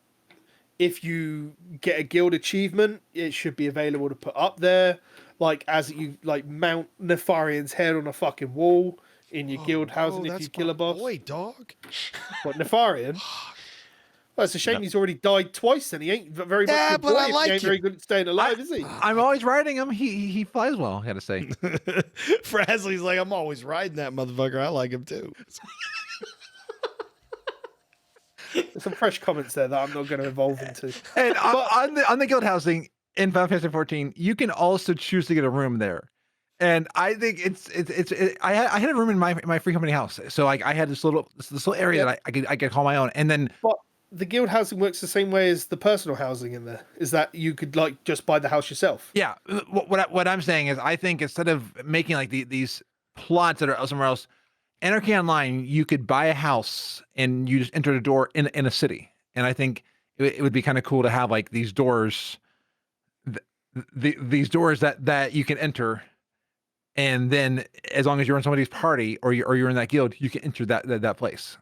if you get a guild achievement, it should be available to put up there, like as you like mount Nefarian's head on a fucking wall in your guild housing if you kill a boss. Boy, dog. What, Nefarian? Well, it's a shame he's already died twice. Then he ain't very much. Yeah, good but boy I if like he ain't him. very good at staying alive, is he? I'm always riding him. He flies well. I gotta say. Frazley's like, I'm always riding that motherfucker. I like him too. There's some fresh comments there that I'm not going to evolve into. And on the guild housing in Final Fantasy 14, you can also choose to get a room there. And I think I had a room in my free company house, so I had this little area that I could call my own. And then But the guild housing works the same way as the personal housing in there. Is that you could like just buy the house yourself? yeah, what I'm saying is I think instead of making like these plots that are somewhere else, Anarchy Online, you could buy a house and you just enter the door in a city. And I think it would be kind of cool to have like these doors, these doors that you can enter. And then as long as you're in somebody's party or you're in that guild, you can enter that place.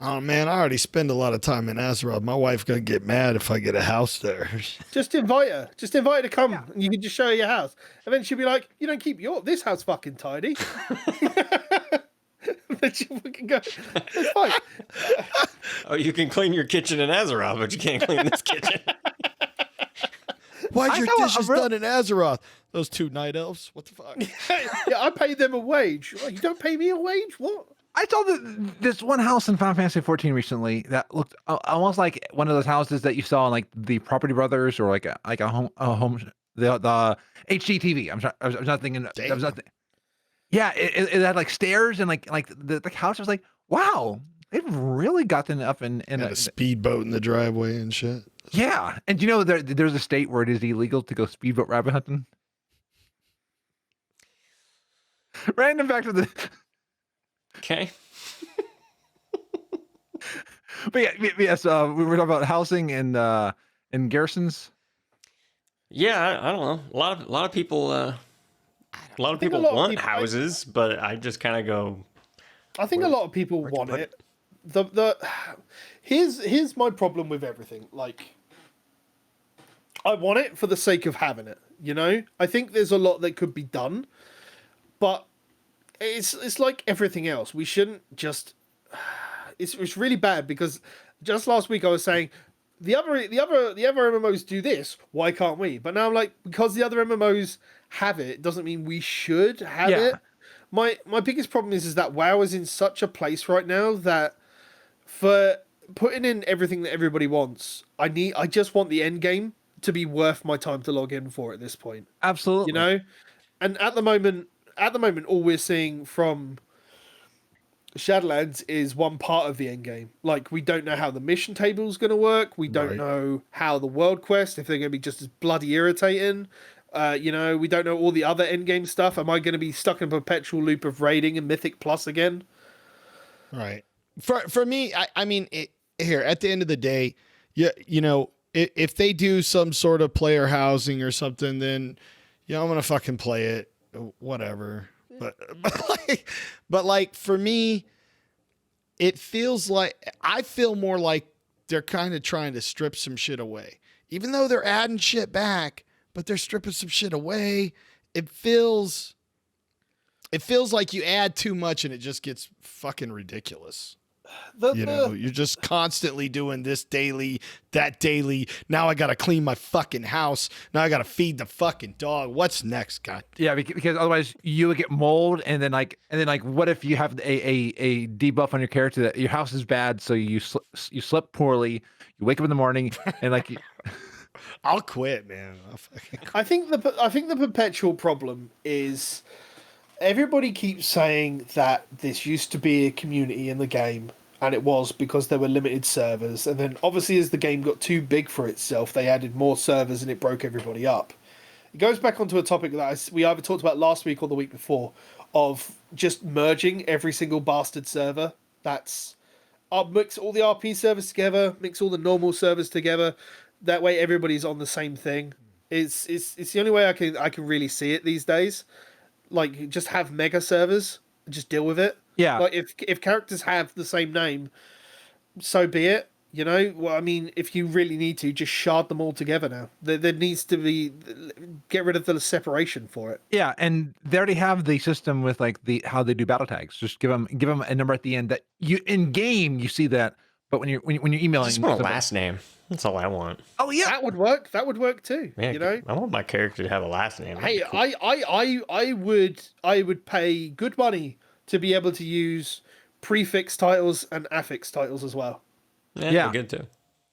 Oh man, I already spend a lot of time in Azeroth. My wife gonna get mad if I get a house there. Just invite her. Just invite her to come, and you can just show her your house. And then she'll be like, "You don't keep this house fucking tidy." Then she fucking go, "It's fine." Oh, you can clean your kitchen in Azeroth, but you can't clean this kitchen. Why'd I your know, dishes done in Azeroth? Those 2 night elves. What the fuck? Yeah, I pay them a wage. Well, you don't pay me a wage? What? I saw this one house in Final Fantasy 14 recently that looked almost like one of those houses that you saw in like the Property Brothers or like a home the HGTV. I was not thinking. I was not. Yeah, it had like stairs and like the house was like, wow, they've really gotten up in A speedboat in the driveway and shit. yeah. And you know there's a state where it is illegal to go speedboat rabbit hunting. Random back to the. Okay. But yes, we were talking about housing and garrisons. Yeah, I don't know. A lot of people. A lot of people want people- houses, but I just kind of go. I think a lot of people want it. Here's my problem with everything. Like, I want it for the sake of having it. You know, I think there's a lot that could be done, but it's like everything else. We shouldn't just. It's really bad because just last week I was saying the other MMOs do this. Why can't we? But now I'm like, because the other MMOs have it doesn't mean we should have it. My biggest problem is that WoW is in such a place right now that for putting in everything that everybody wants, I just want the end game to be worth my time to log in for at this point. Absolutely. You know? And at the moment all we're seeing from Shadowlands is one part of the end game. Like, we don't know how the mission table is going to work. We don't Right. know how the world quest, if they're going to be just as bloody irritating. We don't know all the other end game stuff. Am I going to be stuck in a perpetual loop of raiding and Mythic Plus again? Right. For me, I mean, here at the end of the day, if they do some sort of player housing or something, then I'm gonna fucking play it, whatever. But like for me, it feels like I feel more like they're kind of trying to strip some shit away, even though they're adding shit back, but they're stripping some shit away. It feels like you add too much and it just gets fucking ridiculous. You're just constantly doing this daily, that daily. Now I got to clean my fucking house. Now I got to feed the fucking dog. What's next, God? Yeah, because otherwise you would get mold, and then what if you have a debuff on your character that your house is bad, so you slept poorly, you wake up in the morning, and like. I'll quit, man. I think the perpetual problem is everybody keeps saying that this used to be a community in the game, and it was because there were limited servers. And then obviously as the game got too big for itself, they added more servers and it broke everybody up. It goes back onto a topic that we either talked about last week or the week before, of just merging every single bastard server. That's mix all the RP servers together, mix all the normal servers together. That way everybody's on the same thing. It's the only way I can really see it these days. Like, just have mega servers, just deal with it. Yeah. Like, if characters have the same name, so be it. Well, I mean, if you really need to, just shard them all together now. There needs to be, get rid of the separation for it. Yeah, and they already have the system with like how they do battle tags. Just give them a number at the end that you in game you see that, but when you're emailing, just want a last name. That's all I want. Oh yeah, that would work. That would work too. Yeah, I want my character to have a last name. Hey, cool. I would pay good money to be able to use prefix titles and affix titles as well. Yeah, good too.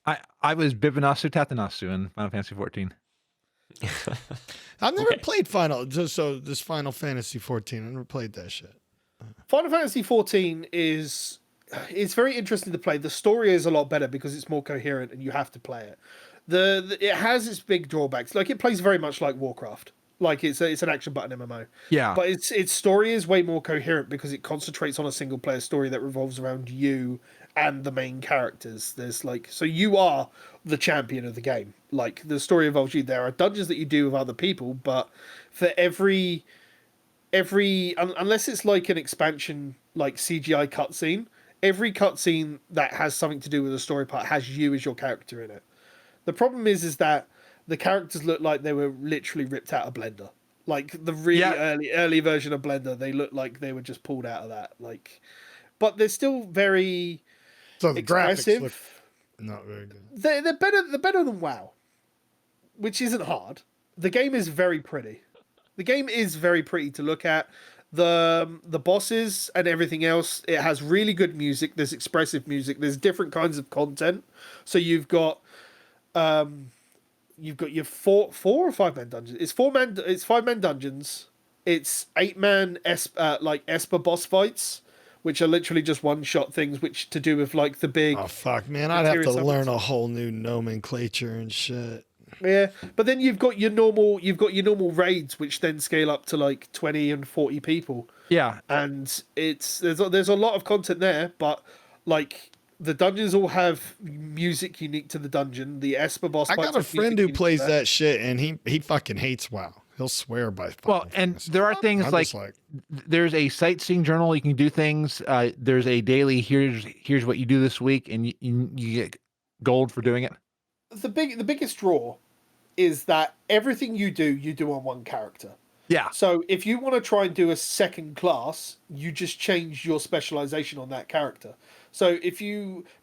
I was Bibinasu Tatanasu in Final Fantasy 14. I've never played Final Fantasy 14. I never played that shit. Final Fantasy 14 it's very interesting to play. The story is a lot better because it's more coherent and you have to play it. It has its big drawbacks. Like, it plays very much like Warcraft. Like, it's an action button MMO. Yeah. But its story is way more coherent because it concentrates on a single player story that revolves around you and the main characters. So you are the champion of the game. Like, the story involves you. There are dungeons that you do with other people, but for every unless it's like an expansion, like CGI cutscene, every cutscene that has something to do with the story part has you as your character in it. The problem is that the characters look like they were literally ripped out of Blender. Like, the really early version of Blender, they look like they were just pulled out of that. Like, but they're still very expressive. Graphics look not very good. They're better than WoW, which isn't hard. The game is very pretty. The game is very pretty to look at. The bosses and everything else, it has really good music. There's expressive music. There's different kinds of content. So you've got your four or 5 man dungeons. It's 5-man dungeons. It's 8-man Esper boss fights, which are literally just one-shot things, which to do with like the big. Oh fuck, man! I'd have to learn a whole new nomenclature and shit. Yeah, but then you've got your normal raids, which then scale up to like 20 and 40 people. Yeah, and there's a lot of content there, but like the dungeons all have music unique to the dungeon. The Esper boss. I got a friend who plays that shit, and he fucking hates WoW. He'll swear by. Well, and there are things like there's a sightseeing journal. You can do things. There's a daily. Here's what you do this week, and you get gold for doing it. The biggest draw is that everything you do on one character. Yeah. So if you want to try and do a second class, you just change your specialization on that character. So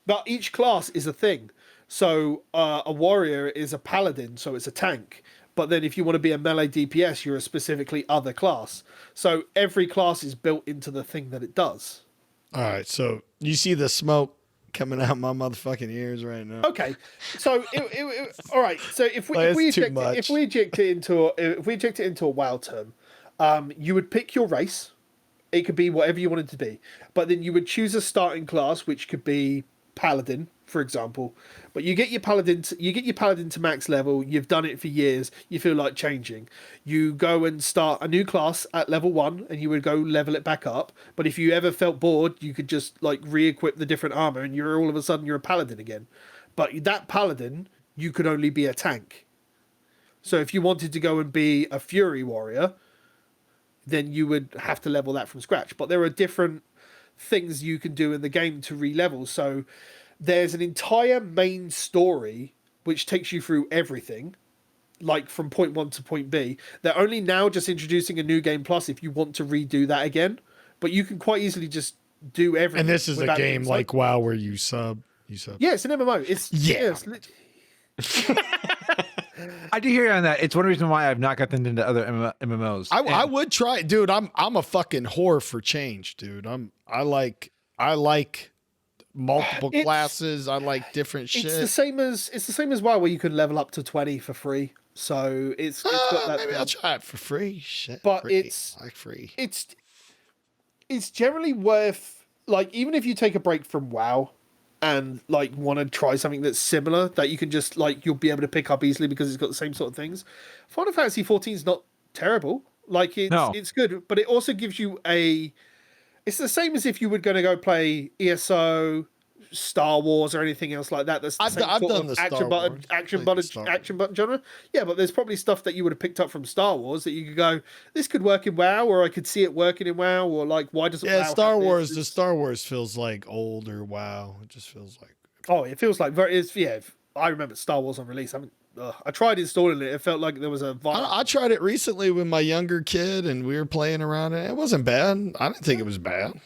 but each class is a thing. So a warrior is a paladin, so it's a tank. But then if you want to be a melee DPS, you're a specifically other class. So every class is built into the thing that it does. All right. So you see the smoke coming out my motherfucking ears right now. Okay, so all right. So if we eject it into a WoW term, you would pick your race, It could be whatever you wanted to be. But then you would choose a starting class, which could be Paladin, for example. But you get your Paladin to max level. You've done it for years. You feel like changing. You go and start a new class at level 1, and you would go level it back up. But if you ever felt bored, you could just like re-equip the different armor, and you're all of a sudden you're a Paladin again. But that Paladin, you could only be a tank. So if you wanted to go and be a Fury Warrior, then you would have to level that from scratch. But there are different things you can do in the game to re-level. So there's an entire main story which takes you through everything, like from point 1 to point B. They're only now just introducing a new game plus if you want to redo that again. But you can quite easily just do everything. And this is a game like WoW where you sub. Yeah, it's an MMO. I do hear you on that. It's one reason why I've not gotten into other MMOs. I would try, dude. I'm a fucking whore for change, dude. I like multiple classes. I like different shit. It's the same as WoW, where you can level up to 20 for free. So it's got that. Maybe I'll try it for free. Shit, but free. it's like free. It's generally worth, like, even if you take a break from WoW and like want to try something that's similar that you can just like you'll be able to pick up easily because it's got the same sort of things. Final Fantasy 14 is not terrible. Like it's good, but it also gives you it's the same as if you were going to go play ESO, Star Wars, or anything else like that. That's the I've done the action button genre. Yeah, but there's probably stuff that you would have picked up from Star Wars that you could go, this could work in WoW, or I could see it working in WoW, or like why doesn't WoW Star have Wars? this? The Star Wars feels like older WoW. It just feels like it feels like I remember Star Wars on release. I tried installing it. It felt like there was a. I tried it recently with my younger kid, and we were playing around it. It wasn't bad. I didn't think it was bad.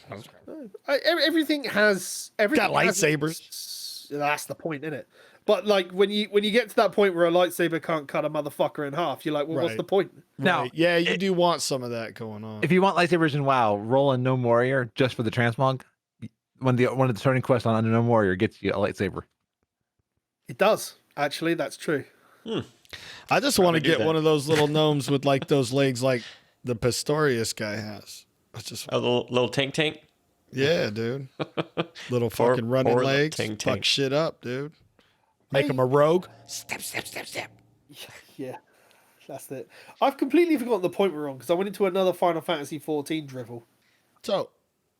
Everything has got lightsabers. That's the point, isn't it? But like when you get to that point where a lightsaber can't cut a motherfucker in half, you're like, well, what's the point? Now, yeah, you do want some of that going on. If you want lightsabers in WoW, roll a Gnome Warrior just for the transmog. One of the starting quests on Gnome Warrior gets you a lightsaber. It does. Actually, that's true. I just want to get one of those little gnomes with like those legs like the Pistorius guy has. It's just a little tank. Yeah, dude. Little fucking running legs. Fuck shit up, dude. Make him a rogue. Step. Yeah, that's it. I've completely forgotten the point we're on because I went into another Final Fantasy 14 drivel. So,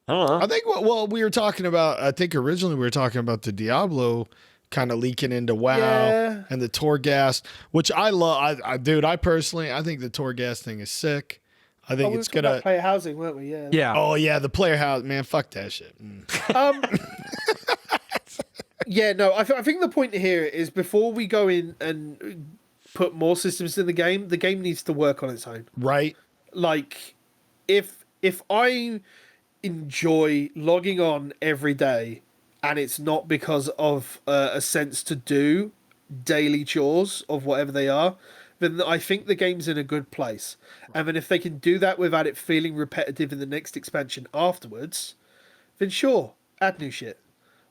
I think we were talking about, I think originally we were talking about the Diablo kind of leaking into WoW and the Torghast, which I love. I personally, I think the Torghast thing is sick. I think it's gonna player housing, weren't we? Yeah. Yeah. Oh yeah, the player house, man. Fuck that shit. Yeah, no. I think the point here is before we go in and put more systems in the game needs to work on its own. Right. Like, if I enjoy logging on every day, and it's not because of a sense to do daily chores of whatever they are, then I think the game's in a good place. And then if they can do that without it feeling repetitive in the next expansion afterwards, then sure, add new shit.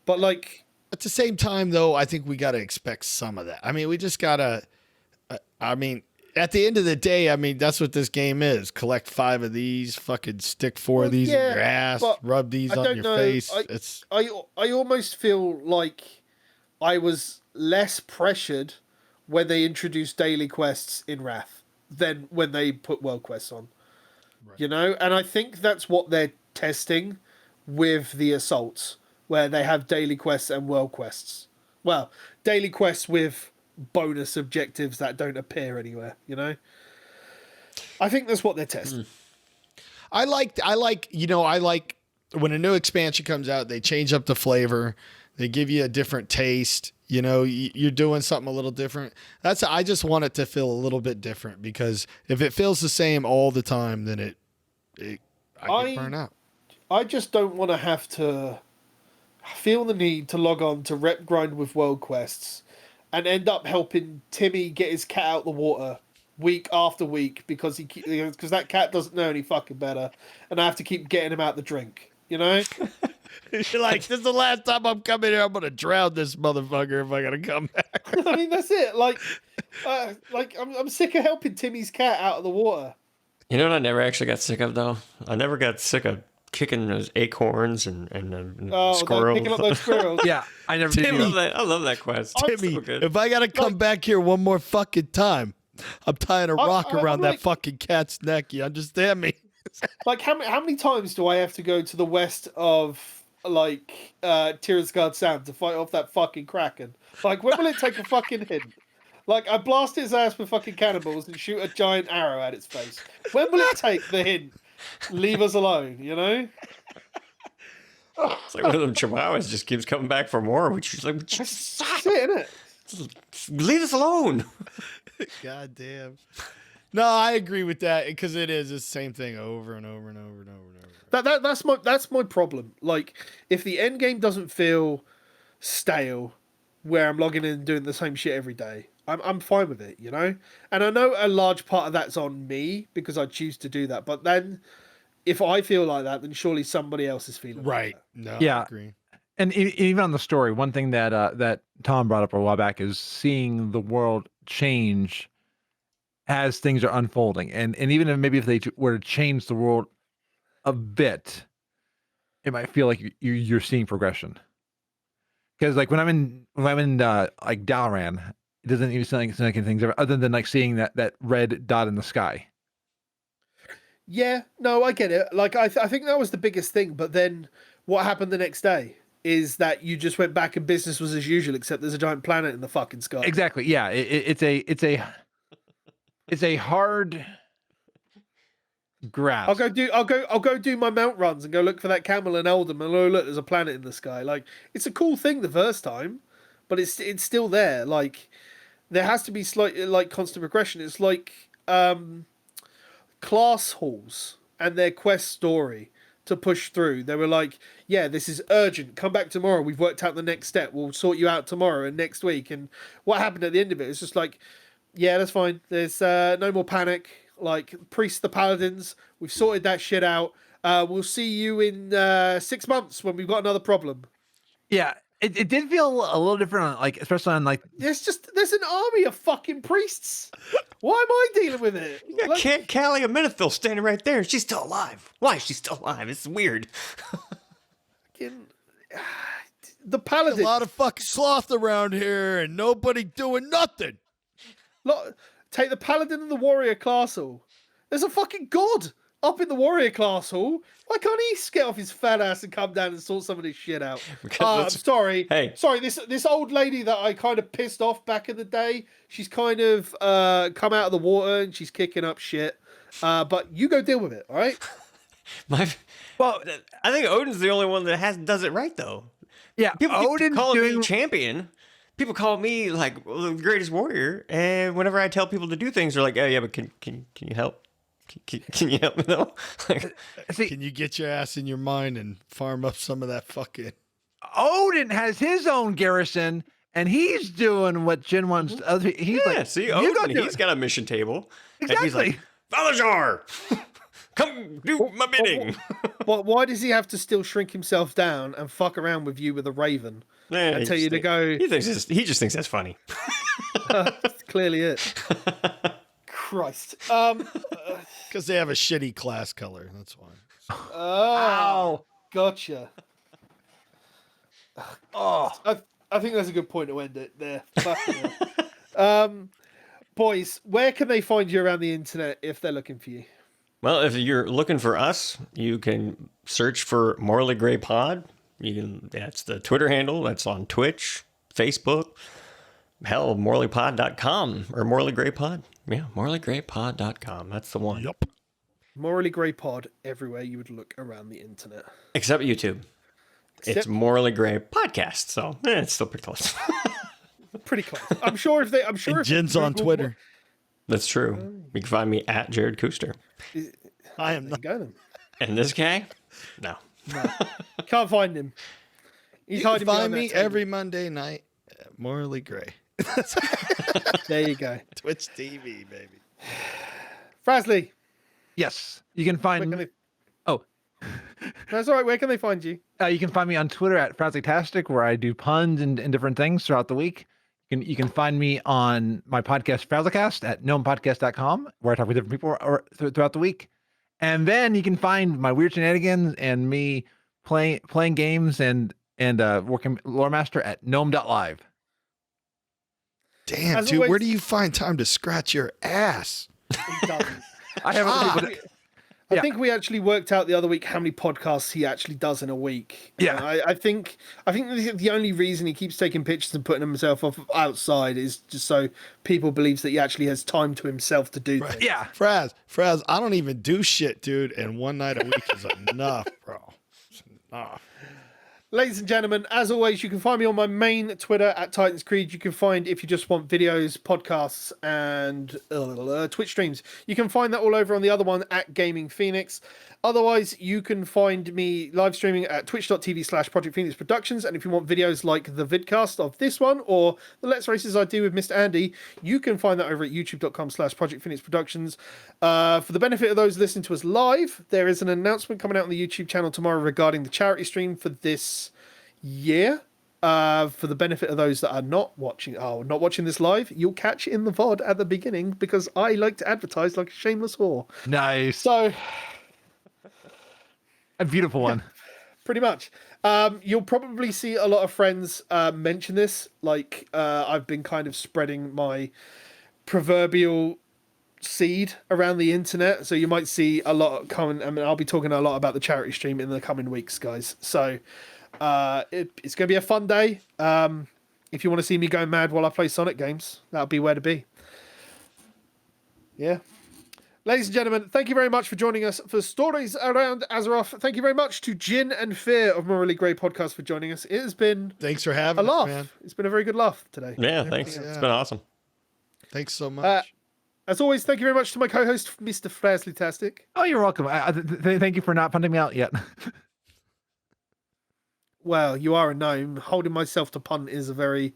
But like, at the same time, though, I think we got to expect some of that. I mean, we just got to, at the end of the day, I mean, that's what this game is. Collect 5 of these, fucking stick 4 of these in your ass, rub these on your face. I almost feel like I was less pressured when they introduced daily quests in Wrath than when they put world quests on. Right. You know? And I think that's what they're testing with the assaults, where they have daily quests and world quests. Well, daily quests with bonus objectives that don't appear anywhere, you know? I think that's what they're testing. I like when a new expansion comes out, they change up the flavor. They give you a different taste. You know, you're doing something a little different. I just want it to feel a little bit different, because if it feels the same all the time, then I get burned out. I just don't want to have to feel the need to log on to rep grind with world quests and end up helping Timmy get his cat out the water week after week because that cat doesn't know any fucking better, and I have to keep getting him out the drink. You know. You're like, this is the last time I'm coming here. I'm gonna drown this motherfucker if I gotta come back. I mean, that's it. Like I'm sick of helping Timmy's cat out of the water. You know what I never actually got sick of though? I never got sick of kicking those acorns and squirrels. Picking up those squirrels. Yeah, I never did. I Timmy. love that. I love that quest. Timmy, So good. if I gotta come back here one more fucking time, I'm tying a rock around that fucking cat's neck. You understand me? Like, how many times do I have to go to the west of, like, Tirisgard Sound to fight off that fucking kraken? Like, when will it take a fucking hint? Like, I blast its ass with fucking cannonballs and shoot a giant arrow at its face. When will it take the hint? Leave us alone, you know? It's like one of them chihuahuas just keeps coming back for more, which is like, That's it, innit? leave us alone. God damn. No, I agree with that because it is the same thing over and over and over and over and over. That's my problem. Like, if the end game doesn't feel stale, where I'm logging in and doing the same shit every day, I'm fine with it, you know. And I know a large part of that's on me because I choose to do that. But then, if I feel like that, then surely somebody else is feeling Right. Like No, Yeah. I agree. And even on the story, one thing that that Tom brought up a while back is seeing the world change as things are unfolding, and even if maybe if they were to change the world a bit, it might feel like you're seeing progression. Because like when I'm in like Dalaran, it doesn't even seem like anything's ever other than like seeing that red dot in the sky. Yeah, no, I get it. Like, I think that was the biggest thing. But then what happened the next day is that you just went back and business was as usual, except there's a giant planet in the fucking sky. Exactly. Yeah. It's a hard grasp. I'll go do my mount runs and go look for that camel in Eldom, and oh look, there's a planet in the sky. Like, it's a cool thing the first time, but it's still there. Like, there has to be slight like constant progression. It's like class halls and their quest story to push through. They were like, yeah, this is urgent. Come back tomorrow. We've worked out the next step. We'll sort you out tomorrow and next week. And what happened at the end of it? It's just like, yeah, that's fine. There's no more panic. Like, priests, the paladins, we've sorted that shit out. We'll see you in 6 months when we've got another problem. Yeah, it did feel a little different, like especially on like There's an army of fucking priests. Why am I dealing with it? You got Callie Amenethil standing right there. She's still alive. Why is she still alive? It's weird. The paladins. A lot of fucking sloth around here and nobody doing nothing. Look, take the paladin and the warrior class hall. There's a fucking god up in the warrior class hall. Why can't he get off his fat ass and come down and sort some of this shit out? I'm sorry. Hey. Sorry, this old lady that I kind of pissed off back in the day, she's kind of come out of the water and she's kicking up shit. But you go deal with it, all right? Well, I think Odin's the only one that does it right, though. yeah. People keep Odin's calling doing me champion. People call me like the greatest warrior, and whenever I tell people to do things, they're like, "Oh yeah, but can you help? Can you help me though?" Like, see, Can you get your ass in your mind and farm up some of that fucking... Odin has his own garrison, and he's doing what Jin wants. He's yeah, like, see, you Odin, go do he's it. got a mission table. Exactly. And he's like, Valazar, come do my bidding. Why does he have to still shrink himself down and fuck around with you with a raven Yeah, and tell you to go? He just thinks that's funny. That's clearly it. Christ. Because they have a shitty class color. That's why. Oh, gotcha. Oh, I think that's a good point to end it there. Fucking hell. Boys, where can they find you around the internet if they're looking for you? Well, if you're looking for us, you can search for Morally Grey Pod. That's the Twitter handle. That's on Twitch, Facebook. Hell, morallypod.com or Morally Grey Pod. Yeah, morallygreypod.com. That's the one. Yup. Morally Grey Pod everywhere you would look around the internet. Except YouTube. It's Morally Grey Podcast, so it's still pretty close. Pretty close. I'm sure if Jin's on Twitter. That's true. You can find me at Jared Kuster. I am not. Go then. And this guy? No. Can't find him. He's You can hiding find behind me that table. every Monday night at Morally Grey. There you go. Twitch TV, baby. Frazley, Yes, you can where can find. they... Oh, That's all right. Where can they find you? you can find me on Twitter at Frazlytastic, where I do puns and different things throughout the week. You You can find me on my podcast, Frazlecast, at gnomepodcast.com, where I talk with different people throughout the week. And then you can find my weird shenanigans and me playing games and working lore master at gnome.live. Damn, As dude, always- where do you find time to scratch your ass? He doesn't. I have other people that- I Yeah. think we actually worked out the other week how many podcasts he actually does in a week. Yeah. I think the only reason he keeps taking pictures and putting himself off outside is just so people believes that he actually has time to himself to do things. yeah. Fraz, I don't even do shit, dude, and one night a week is enough, bro. It's enough. Ladies and gentlemen, as always, you can find me on my main Twitter at Titans Creed. You can find, if you just want videos, podcasts, and Twitch streams, you can find that all over on the other one at Gaming Phoenix. Otherwise, you can find me live streaming at twitch.tv/Project Phoenix Productions. And if you want videos like the vidcast of this one or the Let's Races I do with Mr. Andy, you can find that over at youtube.com/Project Phoenix Productions. For the benefit of those listening to us live, there is an announcement coming out on the YouTube channel tomorrow regarding the charity stream for this year. For the benefit of those that are not watching this live, you'll catch it in the VOD at the beginning because I like to advertise like a shameless whore. Nice. So, A beautiful one. pretty much. You'll probably see a lot of friends mention this. Like, I've been kind of spreading my proverbial seed around the internet. So you might see a lot coming. I mean, I'll be talking a lot about the charity stream in the coming weeks, guys. So it's going to be a fun day. If you want to see me go mad while I play Sonic games, that'll be where to be. Yeah. Ladies and gentlemen, thank you very much for joining us for Stories Around Azeroth. Thank you very much to Jin and Fear of Morally Grey Podcast for joining us. It has been Thanks for having a laugh. us, man. It's been a very good laugh today. Yeah, thanks. Yeah. It's been awesome. Thanks so much. As always, thank you very much to my co-host, Mr. Frazley TC. Oh, you're welcome. Thank you for not punting me out yet. Well, you are a gnome. Holding myself to punt is a very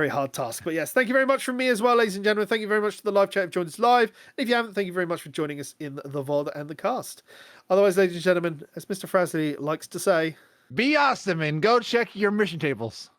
hard task. But yes, thank you very much from me as well, ladies and gentlemen. Thank you very much to the live chat who've joined us live. And if you haven't, thank you very much for joining us in the VOD and the cast. Otherwise, ladies and gentlemen, as Mr. Frazley likes to say, Be awesome and go check your mission tables.